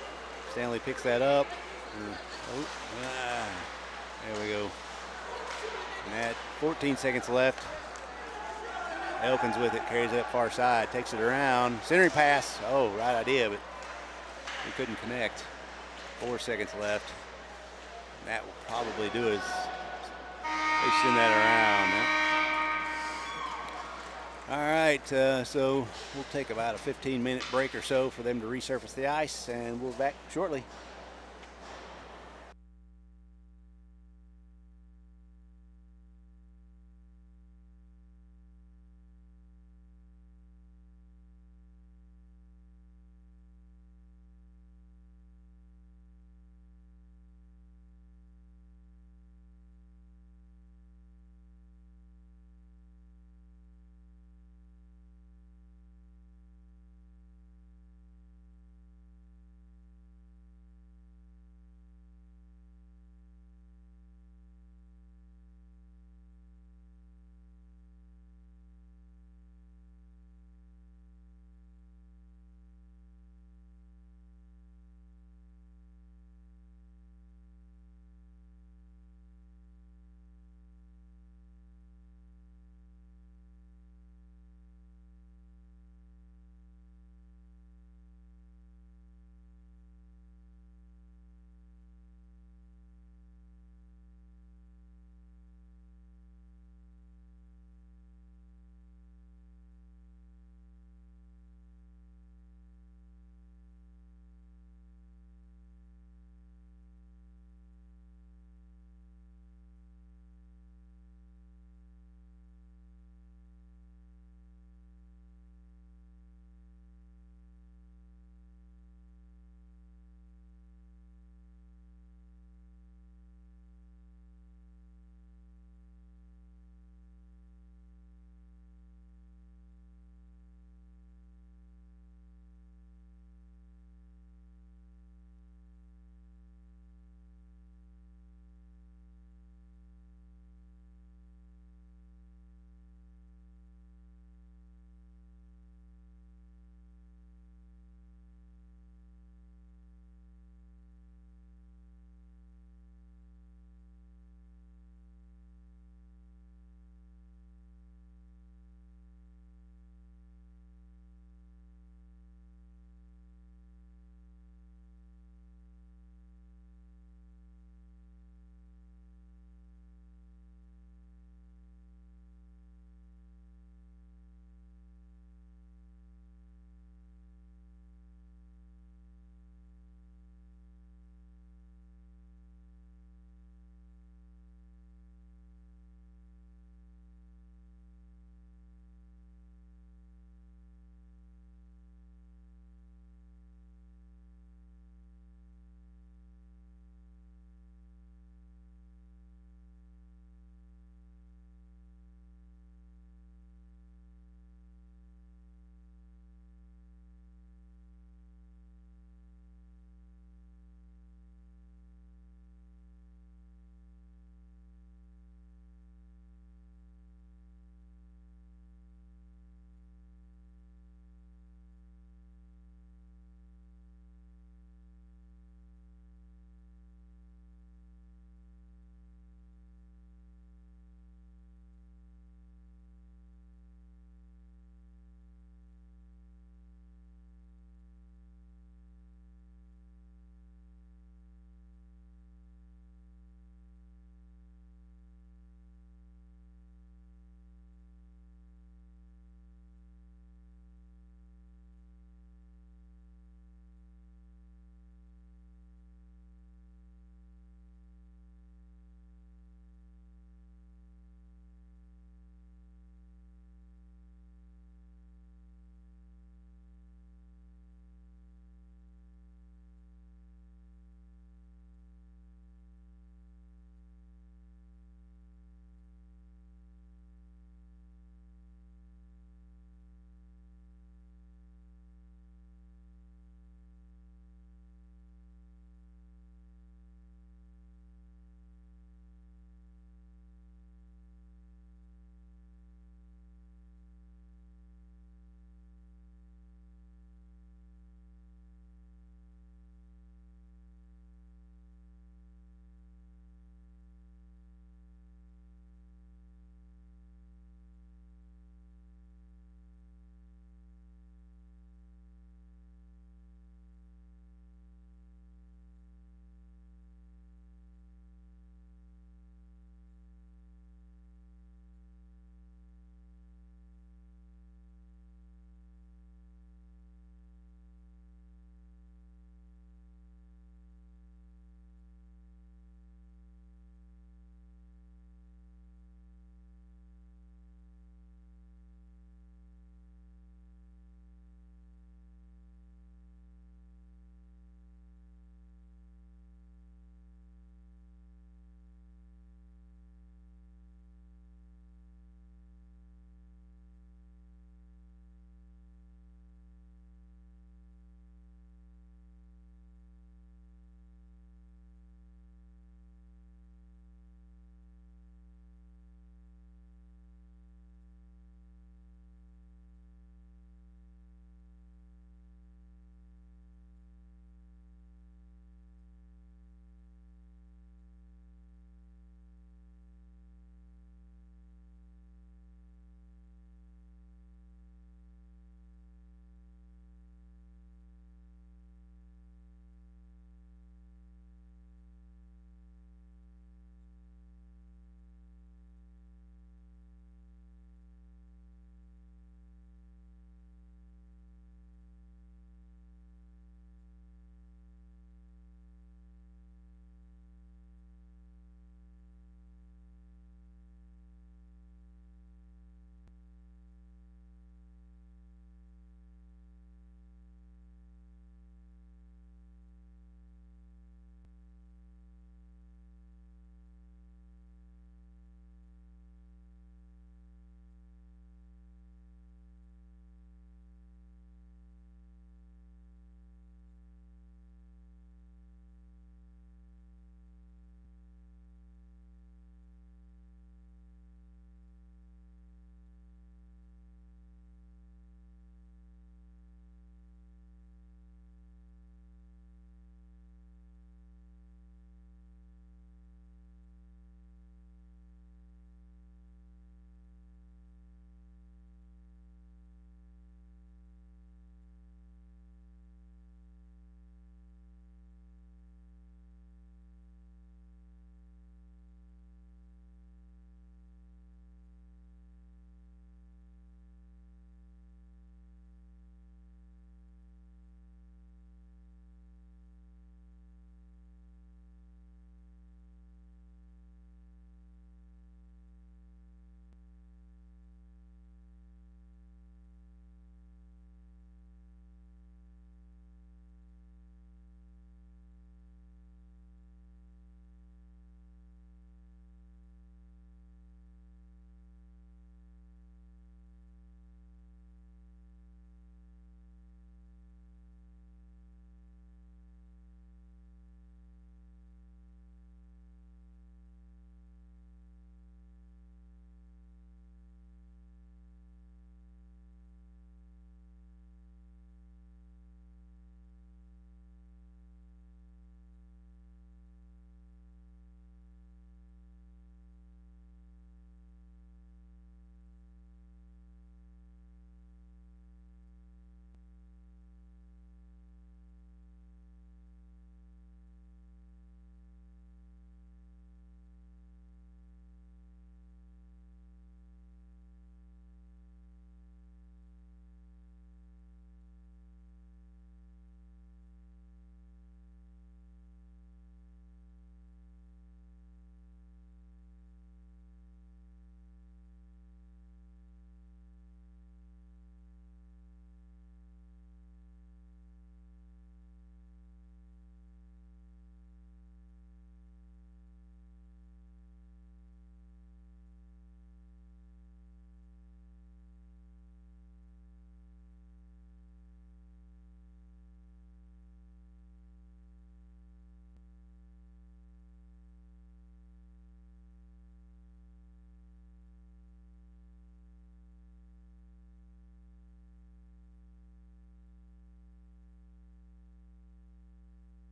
Standley picks that up. There we go. And at 14 seconds left. Elkins with it, carries it up far side, takes it around. Centering pass. Oh, right idea, but we couldn't connect. 4 seconds left. That will probably do it. They send that around. All right, so we'll take about a 15-minute break or so for them to resurface the ice, and we'll be back shortly.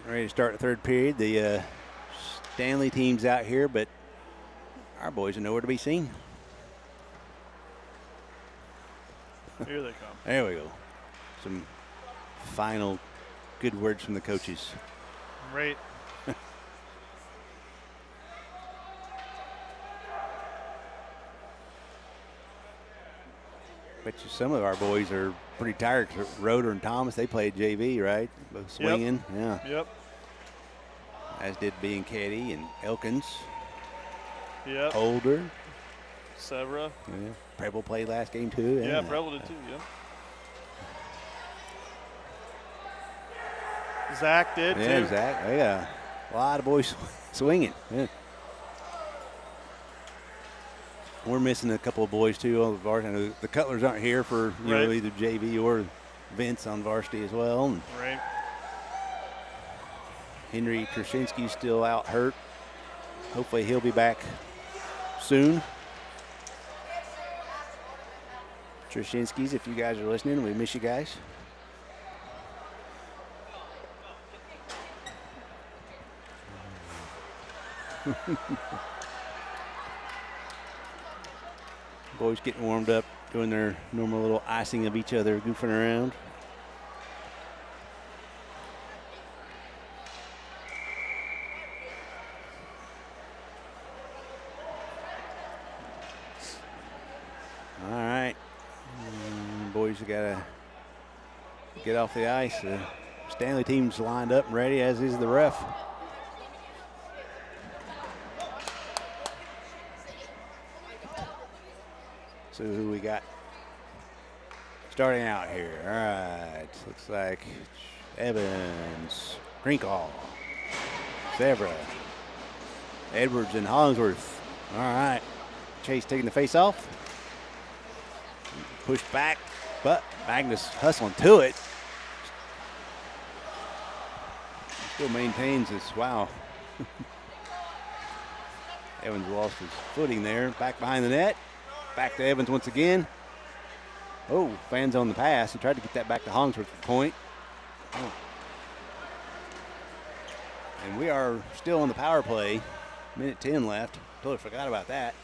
Getting ready to start the third period. The Standley team's out here, but our boys are nowhere to be seen. Here they come. There we go. Some final good words from the coaches. Right. Bet you some of our boys are pretty tired. Roder and Thomas, they played JV, right? Both swinging. Yep. Yeah. Yep. As did Bianchetti and Elkins. Yep. Holder. Severa. Yeah. Preble played last game too. Yeah, Preble did too, yeah. Zach did yeah, too. Zach. Yeah. A lot of boys swinging. Yeah. We're missing a couple of boys too on the varsity. The Cutlers aren't here for know either JV or Vince on varsity as well. And right. Henry Krasinski's still out hurt. Hopefully he'll be back soon. Krasinski's, if you guys are listening, we miss you guys. Boys getting warmed up, doing their normal little icing of each other, goofing around. All right. Boys have got to get off the ice. The Standley team's lined up and ready, as is the ref. So who we got starting out here? All right, looks like Evans, Krinkle, Severa, Edwards, and Hollingsworth. All right, Chase taking the face off. Pushed back, but Magnus hustling to it. Still maintains this, wow. Evans lost his footing there, back behind the net. Back to Evans once again. Oh, fans on the pass. He tried to get that back to Hollingsworth for the point. Oh. And we are still on the power play. Minute 10 left. Totally forgot about that.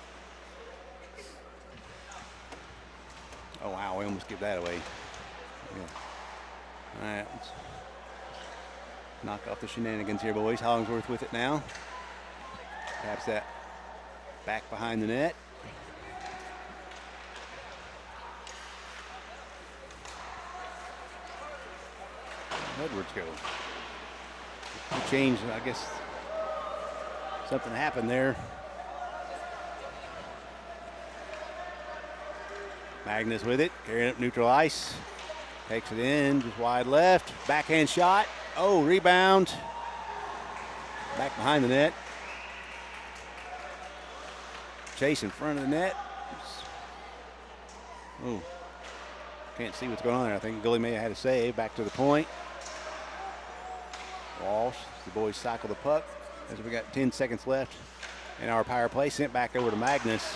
Oh, wow, we almost give that away. Yeah. All right, let's knock off the shenanigans here, boys. Hollingsworth with it now. Taps that back behind the net. Edwards go. Change, I guess something happened there. Magnus with it, carrying up neutral ice. Takes it in, just wide left. Backhand shot. Oh, rebound. Back behind the net. Chase in front of the net. Oh, can't see what's going on there. I think Gully may have had a save. Back to the point. Walsh, the boys cycle the puck as we got 10 seconds left in our power play. Sent back over to Magnus.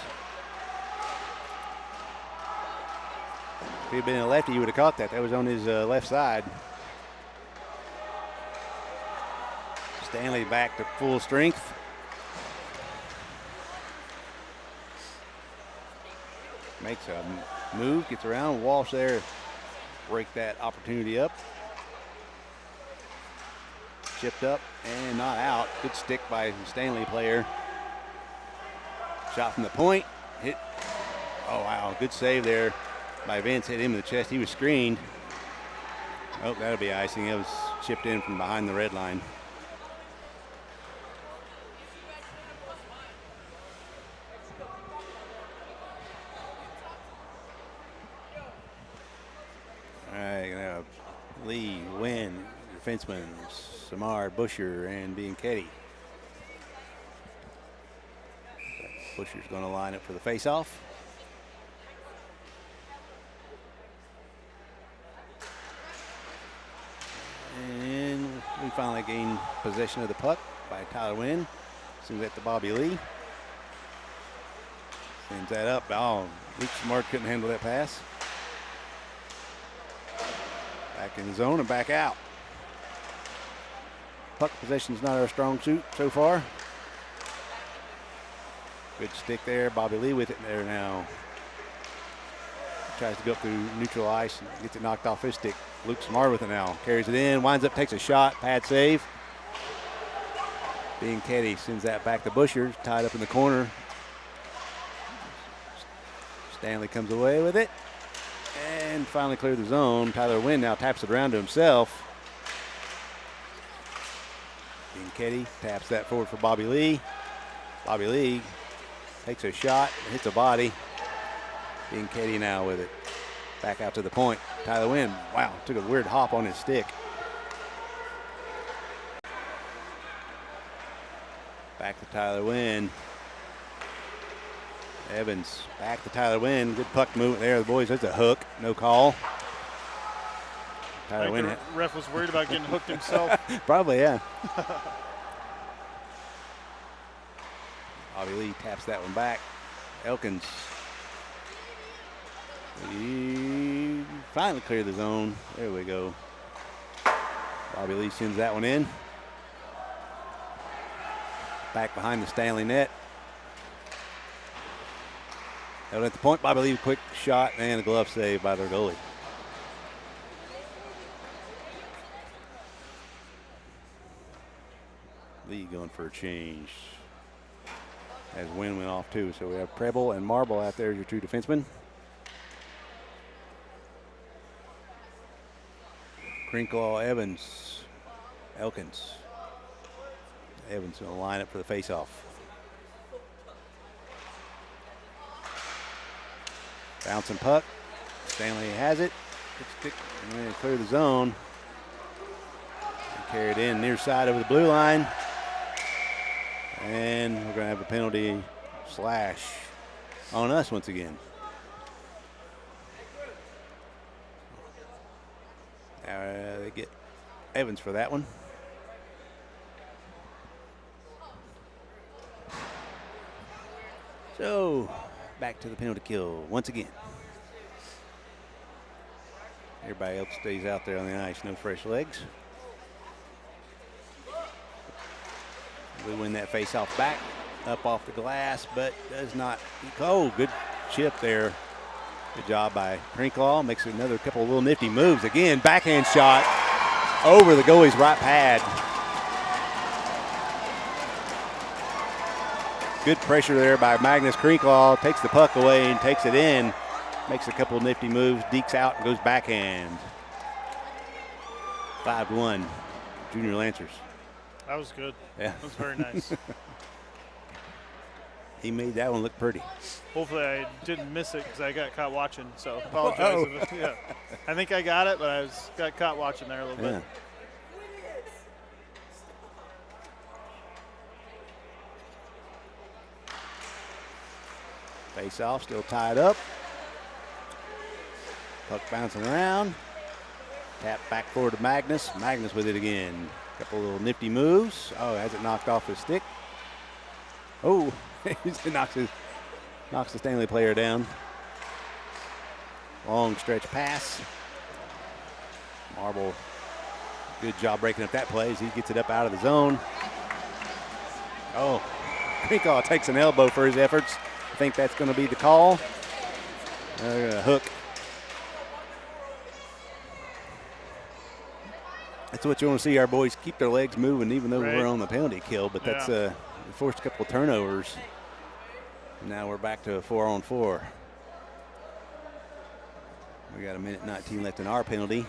If he had been a lefty, he would have caught that. That was on his left side. Standley back to full strength. Makes a move, gets around. Walsh there, break that opportunity up. Chipped up and not out. Good stick by the Standley player. Shot from the point. Hit. Oh, wow. Good save there by Vince. Hit him in the chest. He was screened. Oh, that'll be icing. It was chipped in from behind the red line. All right. Now Lee, Wynn, defenseman, Samar, Busher, and Bianchetti. Busher's going to line up for the face-off. And we finally gain possession of the puck by Tyler Wynn. Sends that to Bobby Lee. Sends that up. Oh, Luke Smart couldn't handle that pass. Back in the zone and back out. puck possession is not our strong suit so far. Good stick there. Bobby Lee with it there now. Tries to go up through neutral ice and gets it knocked off his stick. Luke Smart with it now. Carries it in, winds up, takes a shot, pad save. Bianchetti sends that back to Busher, tied up in the corner. Standley comes away with it and finally cleared the zone. Tyler Wynn now taps it around to himself. Bianchetti taps that forward for Bobby Lee. Bobby Lee takes a shot, hits a body. Bianchetti now with it. Back out to the point. Tyler Wynn, wow, took a weird hop on his stick. Back to Tyler Wynn. Evans back to Tyler Wynn. Good puck movement there. The boys, that's a hook. No call. Tyler Wynn. The ref was worried about getting hooked himself. Probably, yeah. Bobby Lee taps that one back. Elkins. He finally cleared the zone. There we go. Bobby Lee sends that one in. Back behind the Standley net. Held at the point. Bobby Lee, quick shot and a glove save by their goalie. Lee going for a change. As Wynn went off too. So we have Preble and Marble out there as your two defensemen. Crinkle, Evans, Elkins. Evans going to line up for the faceoff. Bouncing puck. Standley has it. Stick and clear the zone. And carry it in near side over the blue line. And we're going to have a penalty slash on us once again. They get Evans for that one. So back to the penalty kill once again. Everybody else stays out there on the ice, no fresh legs. We win that face-off back, up off the glass, but does not. Oh, good chip there. Good job by Crinklaw. Makes another couple of little nifty moves. Again, backhand shot over the goalie's right pad. Good pressure there by Magnus Crinklaw. Takes the puck away and takes it in. Makes a couple of nifty moves, dekes out and goes backhand. 5-1, Junior Lancers. That was good. Yeah. That was very nice. He made that one look pretty. Hopefully I didn't miss it because I got caught watching, so apologize. Yeah. I think I got it, but I got caught watching there a little bit. Face off, still tied up. Puck bouncing around. Tap back forward to Magnus. Magnus with it again. Couple little nifty moves. Oh, has it knocked off his stick. Oh, he knocks the Standley player down. Long stretch pass. Marble, good job breaking up that play as he gets it up out of the zone. Oh, Crinklaw takes an elbow for his efforts. I think that's going to be the call. Hook. That's what you want to see our boys keep their legs moving even though we're on the penalty kill, but that's we forced a couple of turnovers. Now we're back to a 4-on-4. We got 1:19 left in our penalty.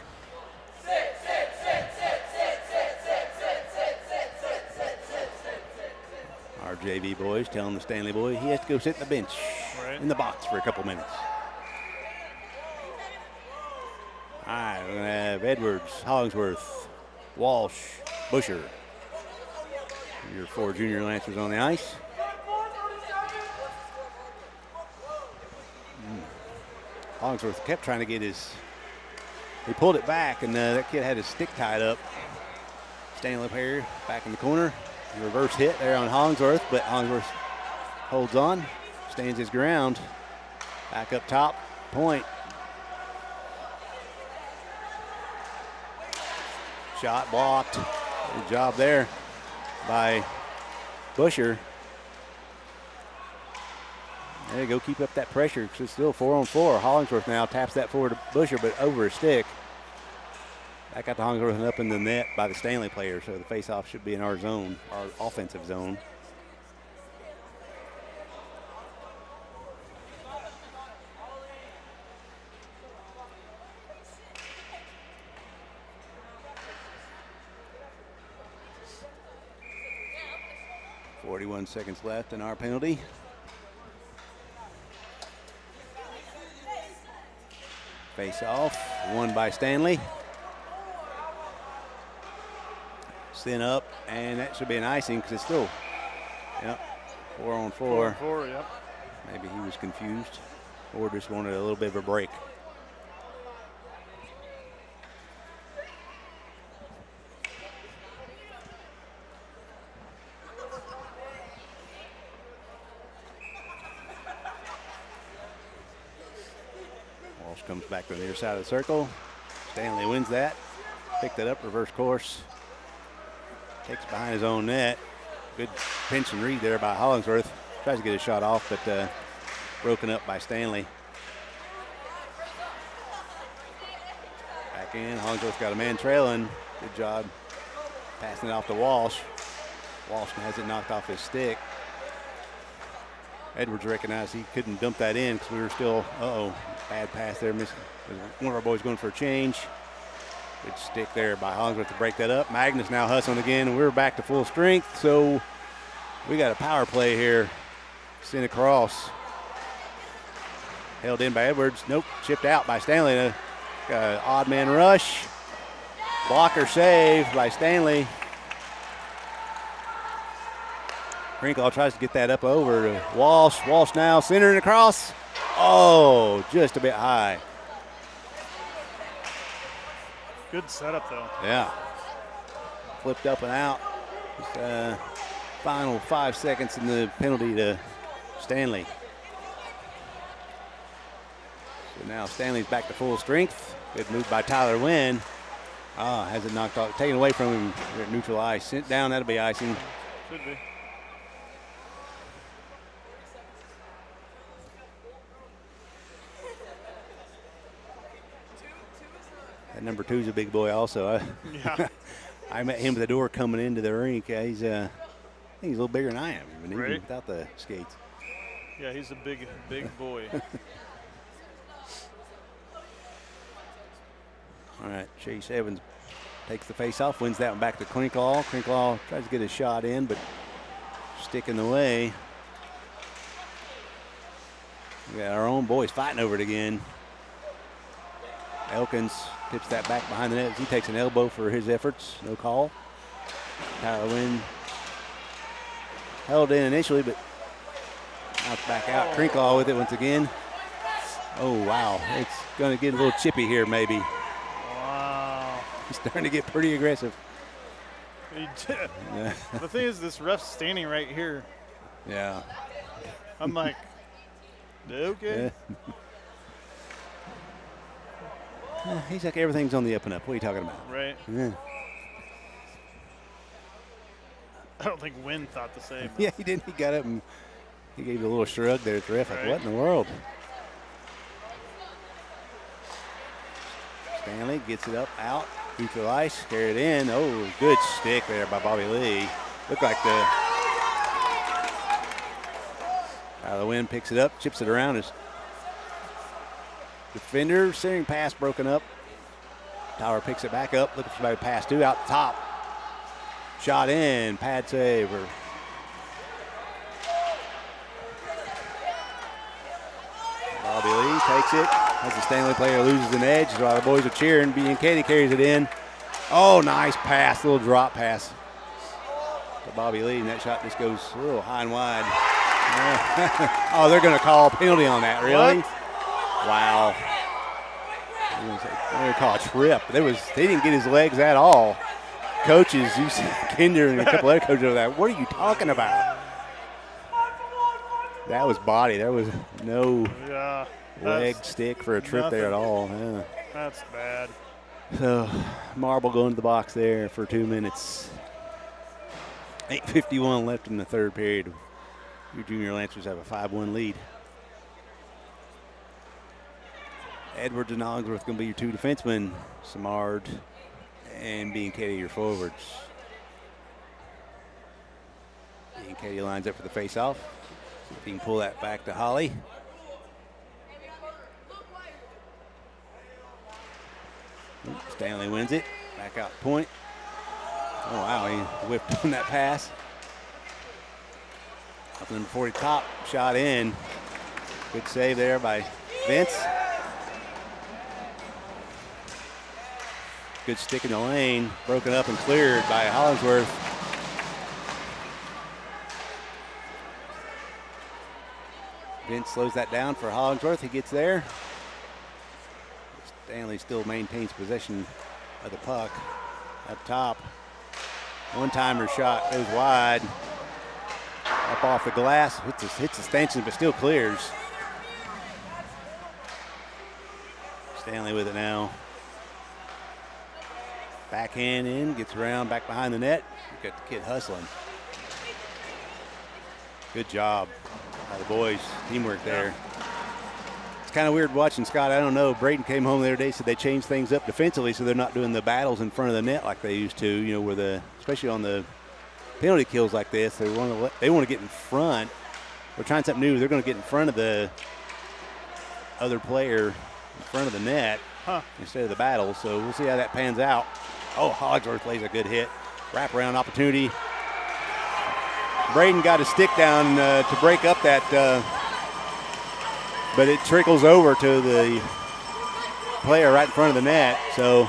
Our JV boys telling the Standley boy he has to go sit in the bench in the box for a couple minutes. All right, we're going to have Edwards, Hollingsworth, Walsh, Busher. Your 4 Junior Lancers on the ice. Hollingsworth kept trying to get his, he pulled it back, and that kid had his stick tied up. Standing up here, back in the corner. Reverse hit there on Hollingsworth, but Hollingsworth holds on, stands his ground. Back up top, point. Shot blocked. Good job there by Busher. There you go, keep up that pressure because it's still 4-on-4. Hollingsworth now taps that forward to Busher, but over a stick. Back out to Hollingsworth and up in the net by the Standley player, so the face-off should be in our zone, our offensive zone. .41 seconds left in our penalty. Face off, won by Standley. Spin up, and that should be an icing because it's still, 4-on-4. 4-on-4, yep. Maybe he was confused or just wanted a little bit of a break. Comes back to the near side of the circle. Standley wins that. Picked it up, reverse course. Takes behind his own net. Good pinch and read there by Hollingsworth. Tries to get a shot off, but broken up by Standley. Back in. Hollingsworth got a man trailing. Good job passing it off to Walsh. Walsh has it knocked off his stick. Edwards recognized he couldn't dump that in because we were still, bad pass there. One of our boys going for a change. Good stick there by Hollingsworth to break that up. Magnus now hustling again, and we're back to full strength. So we got a power play here. Sent across. Held in by Edwards. Nope, chipped out by Standley. Got an odd man rush. Blocker save by Standley. Krinkle tries to get that up over to Walsh. Walsh now centering across. Oh, just a bit high. Good setup, though. Yeah. Flipped up and out. Just, final 5 seconds in the penalty to Standley. So now Stanley's back to full strength. Good move by Tyler Wynn. Has it knocked off, taken away from him at neutral ice. Sent down, that'll be icing. Should be. That number 2's a big boy also. Yeah. I met him at the door coming into the rink. He's I think he's a little bigger than I am, even without the skates. Yeah, he's a big boy. All right, Chase Evans takes the face-off, wins that one back to Krinkle. Krinkle tries to get a shot in, but stick in the way. We got our own boys fighting over it again. Elkins tips that back behind the net. He takes an elbow for his efforts. No call. Tyler Wynn held in initially, but knocked back out. Krinkle with it once again. Oh, wow. It's going to get a little chippy here, maybe. Wow. He's starting to get pretty aggressive. He did. Yeah. The thing is, this ref's standing right here. Yeah. I'm like, okay. Yeah. He's like, everything's on the up and up. What are you talking about? Right. Yeah. I don't think Wynn thought the same. Yeah, he didn't. He got up and he gave a little shrug there at the ref. Like, what in the world? Standley gets it up, out, neutral ice, carry it in. Oh, good stick there by Bobby Lee. Looked like the Wynn picks it up, chips it around his defender. Centering pass broken up. Tower picks it back up, looking for somebody to pass to out the top. Shot in, pad save. Bobby Lee takes it. As the Standley player loses an edge, while the boys are cheering, B and Katie carries it in. Oh, nice pass, little drop pass to Bobby Lee, and that shot just goes a little high and wide. Oh, they're going to call a penalty on that, really? What? Wow. They're going to call a trip. They didn't get his legs at all. Coaches, you see Kinder and a couple other coaches over there. What are you talking about? That was body. There was no leg stick for a trip there at all. Yeah. That's bad. So Marble going to the box there for 2 minutes. 8:51 left in the third period. Your junior Lancers have a 5-1 lead. Edwards and Hollingsworth going to be your two defensemen. Samard and Bianchetti your forwards. Bianchetti lines up for the face-off. See if he can pull that back to Holly. Standley wins it. Back out point. Oh, wow, he whipped on that pass. Up number 40 top, shot in. Good save there by Vince. Good stick in the lane. Broken up and cleared by Hollingsworth. Vince slows that down for Hollingsworth. He gets there. Standley still maintains possession of the puck up top. One-timer shot goes wide. Up off the glass, hits the stanchion, but still clears. Standley with it now. Backhand in, gets around back behind the net. You've got the kid hustling. Good job by the boys. Teamwork there. It's kind of weird watching, Scott. I don't know. Braden came home the other day, said they changed things up defensively so they're not doing the battles in front of the net like they used to, you know, where especially on the penalty kills like this, they want to get in front. They're trying something new. They're going to get in front of the other player, in front of the net, instead of the battle. So we'll see how that pans out. Oh, Hollingsworth plays a good hit. Wraparound opportunity. Braden got a stick down to break up that, but it trickles over to the player right in front of the net. So,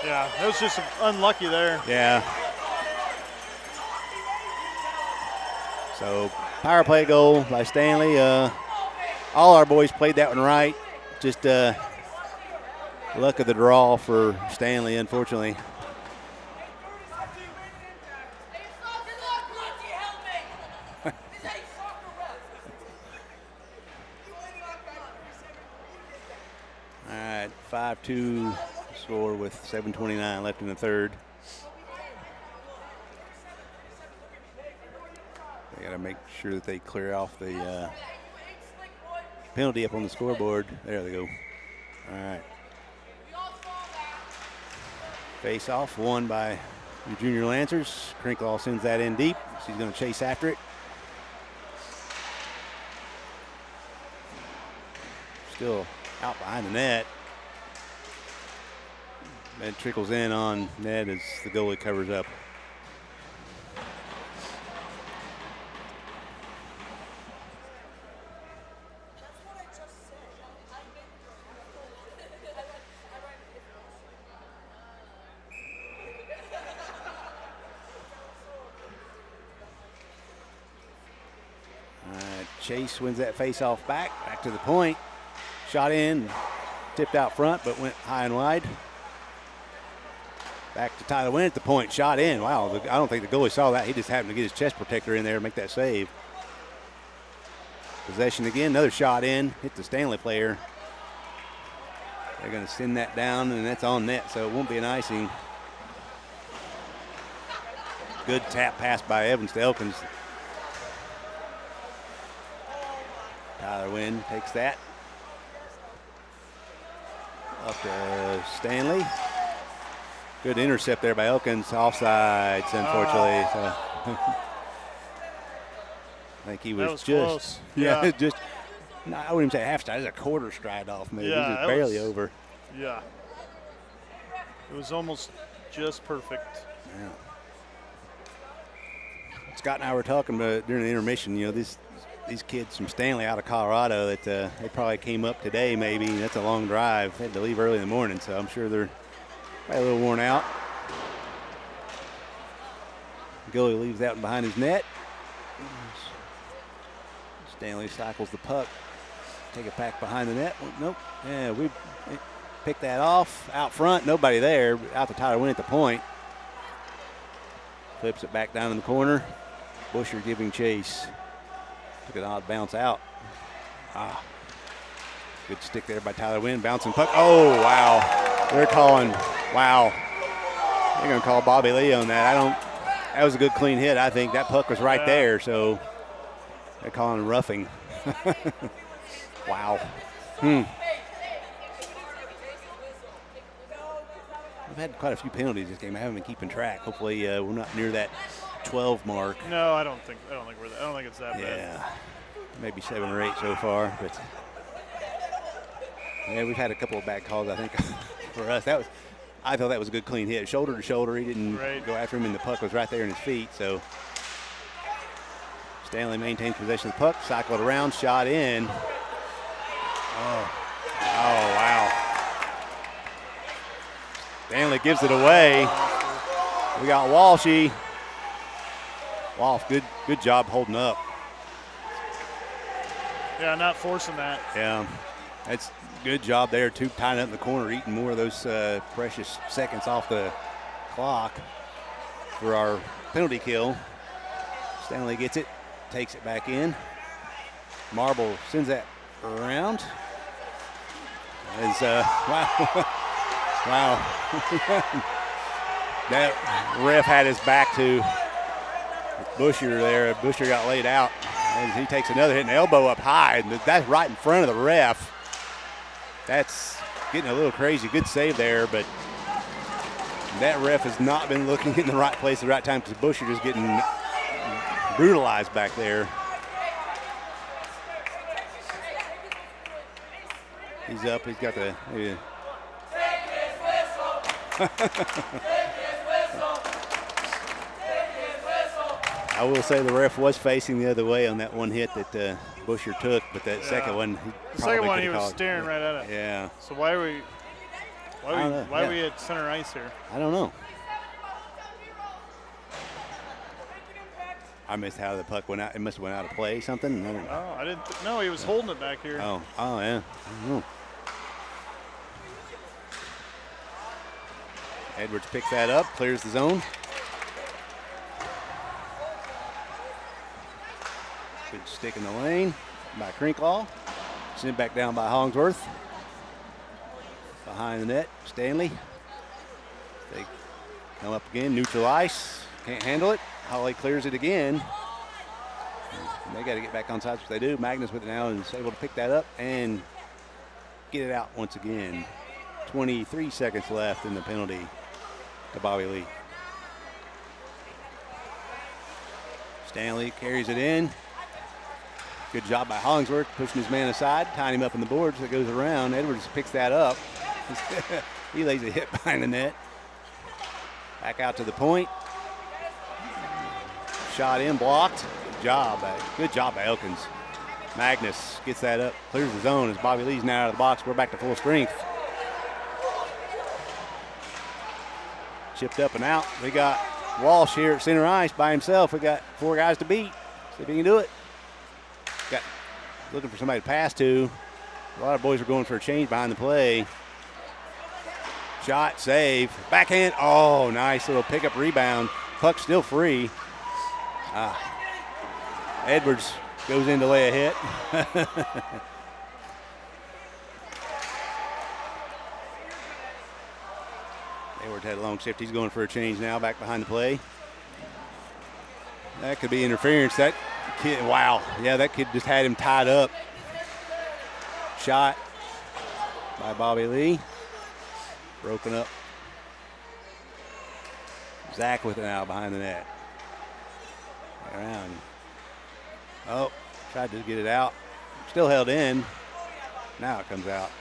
yeah, it was just unlucky there. Yeah. So, power play goal by Standley. All our boys played that one right. Just luck of the draw for Standley, unfortunately. All right, 5-2 score with 7:29 left in the third. They got to make sure that they clear off the penalty up on the scoreboard. There they go. All right. Face off, won by your junior Lancers. Crinkle sends that in deep. She's going to chase after it. Still out behind the net. That trickles in on net as the goalie covers up. Chase wins that face-off back to the point. Shot in, tipped out front, but went high and wide. Back to Tyler Wynn at the point, shot in. Wow, I don't think the goalie saw that. He just happened to get his chest protector in there and make that save. Possession again, another shot in, hit the Standley player. They're going to send that down, and that's on net, so it won't be an icing. Good tap pass by Evans to Elkins. Tyler Wynn takes that. Up to Standley. Good intercept there by Elkins. Offsides, unfortunately. So. I think he was just close. Yeah, just. No, I wouldn't say half stride. It was a quarter stride off, maybe. Yeah, it was barely over. Yeah. It was almost just perfect. Yeah. Scott and I were talking about during the intermission. You know, these kids from Standley out of Colorado that they probably came up today maybe. That's a long drive. They had to leave early in the morning, so I'm sure they're probably a little worn out. Goalie leaves that one behind his net. Standley cycles the puck. Take it back behind the net. Nope. Yeah, we picked that off. Out front, nobody there. Out to Tyler Wynn at the point. Flips it back down in the corner. Busher giving chase. Took an odd bounce out. Good stick there by Tyler Wynn. Bouncing puck. Oh, wow. They're calling. Wow. They're going to call Bobby Lee on that. That was a good clean hit. I think that puck was right there, so they're calling it roughing. Wow. We've had quite a few penalties this game. I haven't been keeping track. Hopefully, we're not near that 12 mark. No, I don't think we're. I don't think it's that bad. Yeah, maybe 7 or 8 so far. But yeah, we've had a couple of bad calls. I think for us, I thought that was a good clean hit, shoulder to shoulder. He didn't go after him, and the puck was right there in his feet. So Standley maintains possession of the puck, cycled around, shot in. Oh, wow. Standley gives it away. We got Walshy. Wolf, good job holding up. Yeah, not forcing that. Yeah, that's good job there, too, tying up in the corner, eating more of those precious seconds off the clock for our penalty kill. Standley gets it, takes it back in. Marble sends that around. As, wow. Wow. That ref had his back to Busher there. Busher got laid out. And he takes another hit, and elbow up high. And that's right in front of the ref. That's getting a little crazy. Good save there, but that ref has not been looking in the right place at the right time because Busher just getting brutalized back there. He's up. He's got the. I will say the ref was facing the other way on that one hit that Busher took, but that second one, he was staring right at it. Yeah. So why are we at center ice here? I don't know. I missed how the puck went out. It must have went out of play, something. Oh, I didn't. No, he was holding it back here. Oh, yeah. I don't know. Edwards picks that up, clears the zone. Good stick in the lane by Crinklaw. Sent it back down by Hollingsworth. Behind the net, Standley. They come up again, neutral ice. Can't handle it. Holly clears it again. And they got to get back on sides, which they do. Magnus with it now and is able to pick that up and get it out once again. 23 seconds left in the penalty to Bobby Lee. Stanley carries it in. Good job by Hollingsworth, pushing his man aside, tying him up in the boards that goes around. Edwards picks that up. He lays a hit behind the net. Back out to the point. Shot in, blocked. Good job by Elkins. Magnus gets that up, clears the zone as Bobby Lee's now out of the box. We're back to full strength. Chipped up and out. We got Walsh here at center ice by himself. We got 4 guys to beat. See if he can do it. Looking for somebody to pass to. A lot of boys are going for a change behind the play. Shot, save, backhand. Oh, nice little pickup rebound. Puck still free. Edwards goes in to lay a hit. Edwards had a long shift. He's going for a change now, back behind the play. That could be interference. That kid, wow. Yeah, that kid just had him tied up. Shot by Bobby Lee. Broken up. Zach with it now behind the net. Around. Oh, tried to get it out. Still held in. Now it comes out.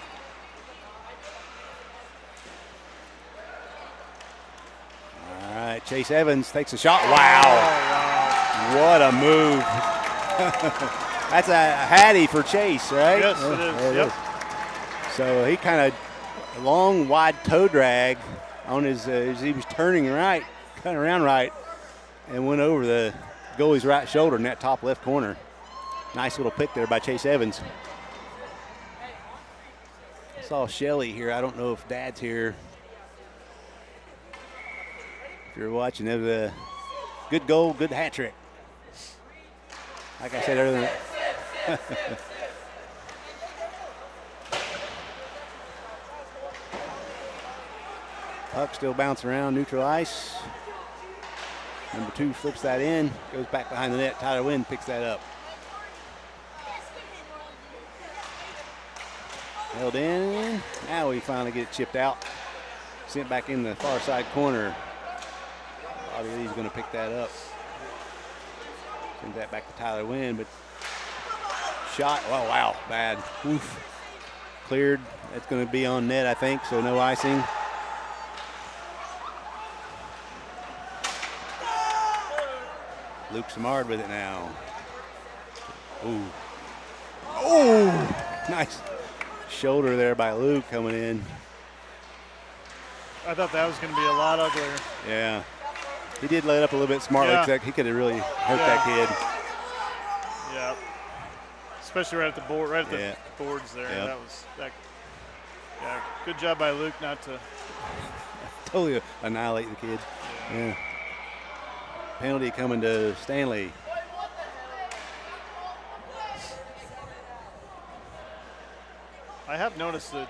All right, Chase Evans takes a shot. Wow. What a move. That's a hattie for Chase, right? Yes, it is. Yep. So he kind of long, wide toe drag on his, as he was turning right, cutting around right, and went over the goalie's right shoulder in that top left corner. Nice little pick there by Chase Evans. I saw Shelly here. I don't know if Dad's here. If you're watching, it was a good goal, good hat trick. Like I said earlier. Puck still bouncing around neutral ice. Number 2 flips that in, goes back behind the net. Tyler Wynn picks that up. Held in. Now we finally get it chipped out. Sent back in the far side corner. Bobby Lee's going to pick that up. Sends that back to Tyler Wynn, but shot. Oh, wow, bad. Oof. Cleared. That's going to be on net, I think, so no icing. Luke Samard with it now. Ooh. Oh, nice shoulder there by Luke coming in. I thought that was going to be a lot uglier. Yeah. He did let up a little bit smartly. Yeah. He could have really hurt that kid. Yeah. Especially right at the board, right at the boards there. Yep. That was that. Yeah. Good job by Luke not to totally annihilate the kid. Yeah. Penalty coming to Standley. I have noticed that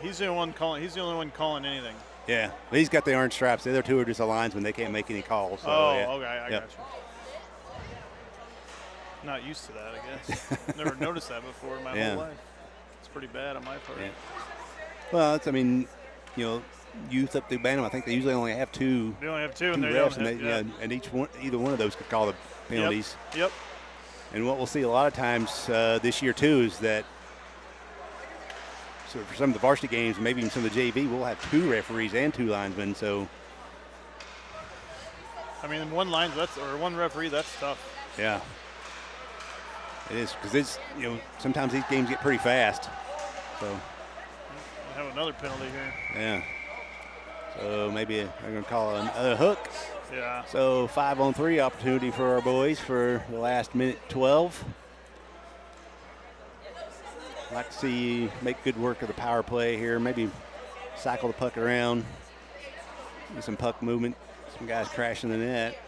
he's the only one calling. He's the only one calling anything. Yeah, but he's got the orange straps. The other 2 are just a linesman. They can't make any calls. So, okay, I got you. Not used to that, I guess. Never noticed that before in my whole life. It's pretty bad on my part. Yeah. Well, it's, I mean, you know, youth up through Bantam, I think they usually only have 2. They only have 2, and they refs, don't have, and either one of those could call the penalties. Yep. And what we'll see a lot of times this year too is that. So for some of the varsity games, maybe even some of the JV, we'll have 2 referees and 2 linesmen. So, I mean, one referee, that's tough. Yeah, it is, because it's, you know, sometimes these games get pretty fast. So we'll have another penalty here. Yeah. So maybe they're going to call another hook. Yeah. So 5-on-3 opportunity for our boys for the last minute 12. Like to see you make good work of the power play here. Maybe cycle the puck around. Get some puck movement. Some guys crashing the net.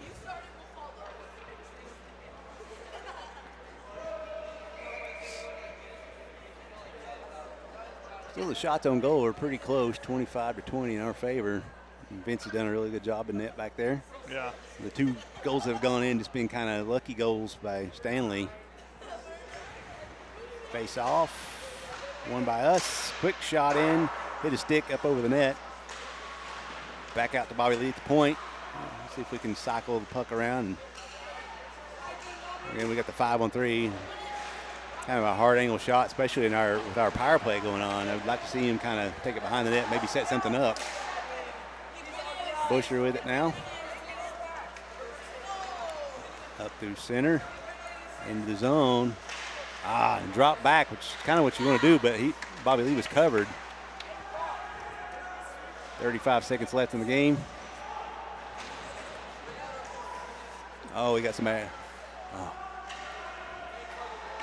Still, the shots on goal are pretty close, 25-20 in our favor. And Vince has done a really good job in net back there. Yeah. The 2 goals that have gone in just been kind of lucky goals by Standley. Face off, one by us. Quick shot in, hit a stick up over the net. Back out to Bobby Lee at the point. Let's see if we can cycle the puck around. Again, we got the 5-on-3. Kind of a hard angle shot, especially with our power play going on. I'd like to see him kind of take it behind the net, maybe set something up. Busher with it now. Up through center, into the zone. And drop back, which is kind of what you want to do, but Bobby Lee was covered. 35 seconds left in the game. Oh, we got somebody.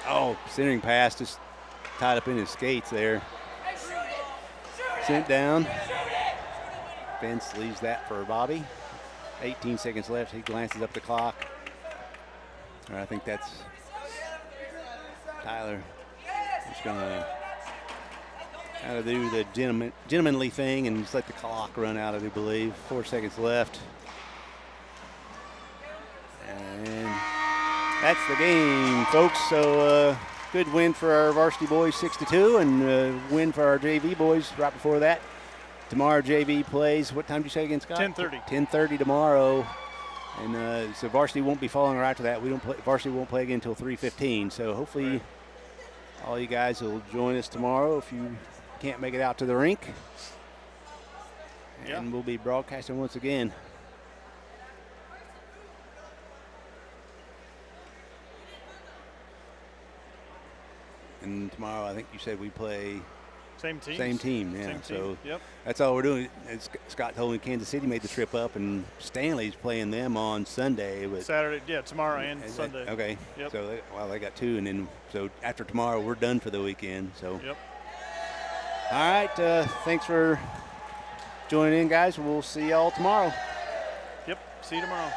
Oh, centering pass just tied up in his skates there. Sent down. Vince leaves that for Bobby. 18 seconds left. He glances up the clock. All right, I think that's Tyler. Just going to kind of do the gentlemanly thing and just let the clock run out, I do believe. 4 seconds left. And that's the game, folks. So good win for our varsity boys, 6-2, and win for our JV boys right before that. Tomorrow JV plays, what time did you say again, Scott? 10:30. 10:30 tomorrow. And so varsity won't be following right after that. Varsity won't play again until 3:15. So hopefully all you guys will join us tomorrow if you can't make it out to the rink. And we'll be broadcasting once again. And tomorrow, I think you said we play same team. Same team, yeah. Same so team. that's all we're doing. As Scott told me, Kansas City made the trip up, and Stanley's playing them on Sunday. But Saturday, tomorrow and Sunday. Okay. Yep. So they got 2, and then so after tomorrow we're done for the weekend. So. Yep. All right. Thanks for joining in, guys. We'll see y'all tomorrow. Yep. See you tomorrow.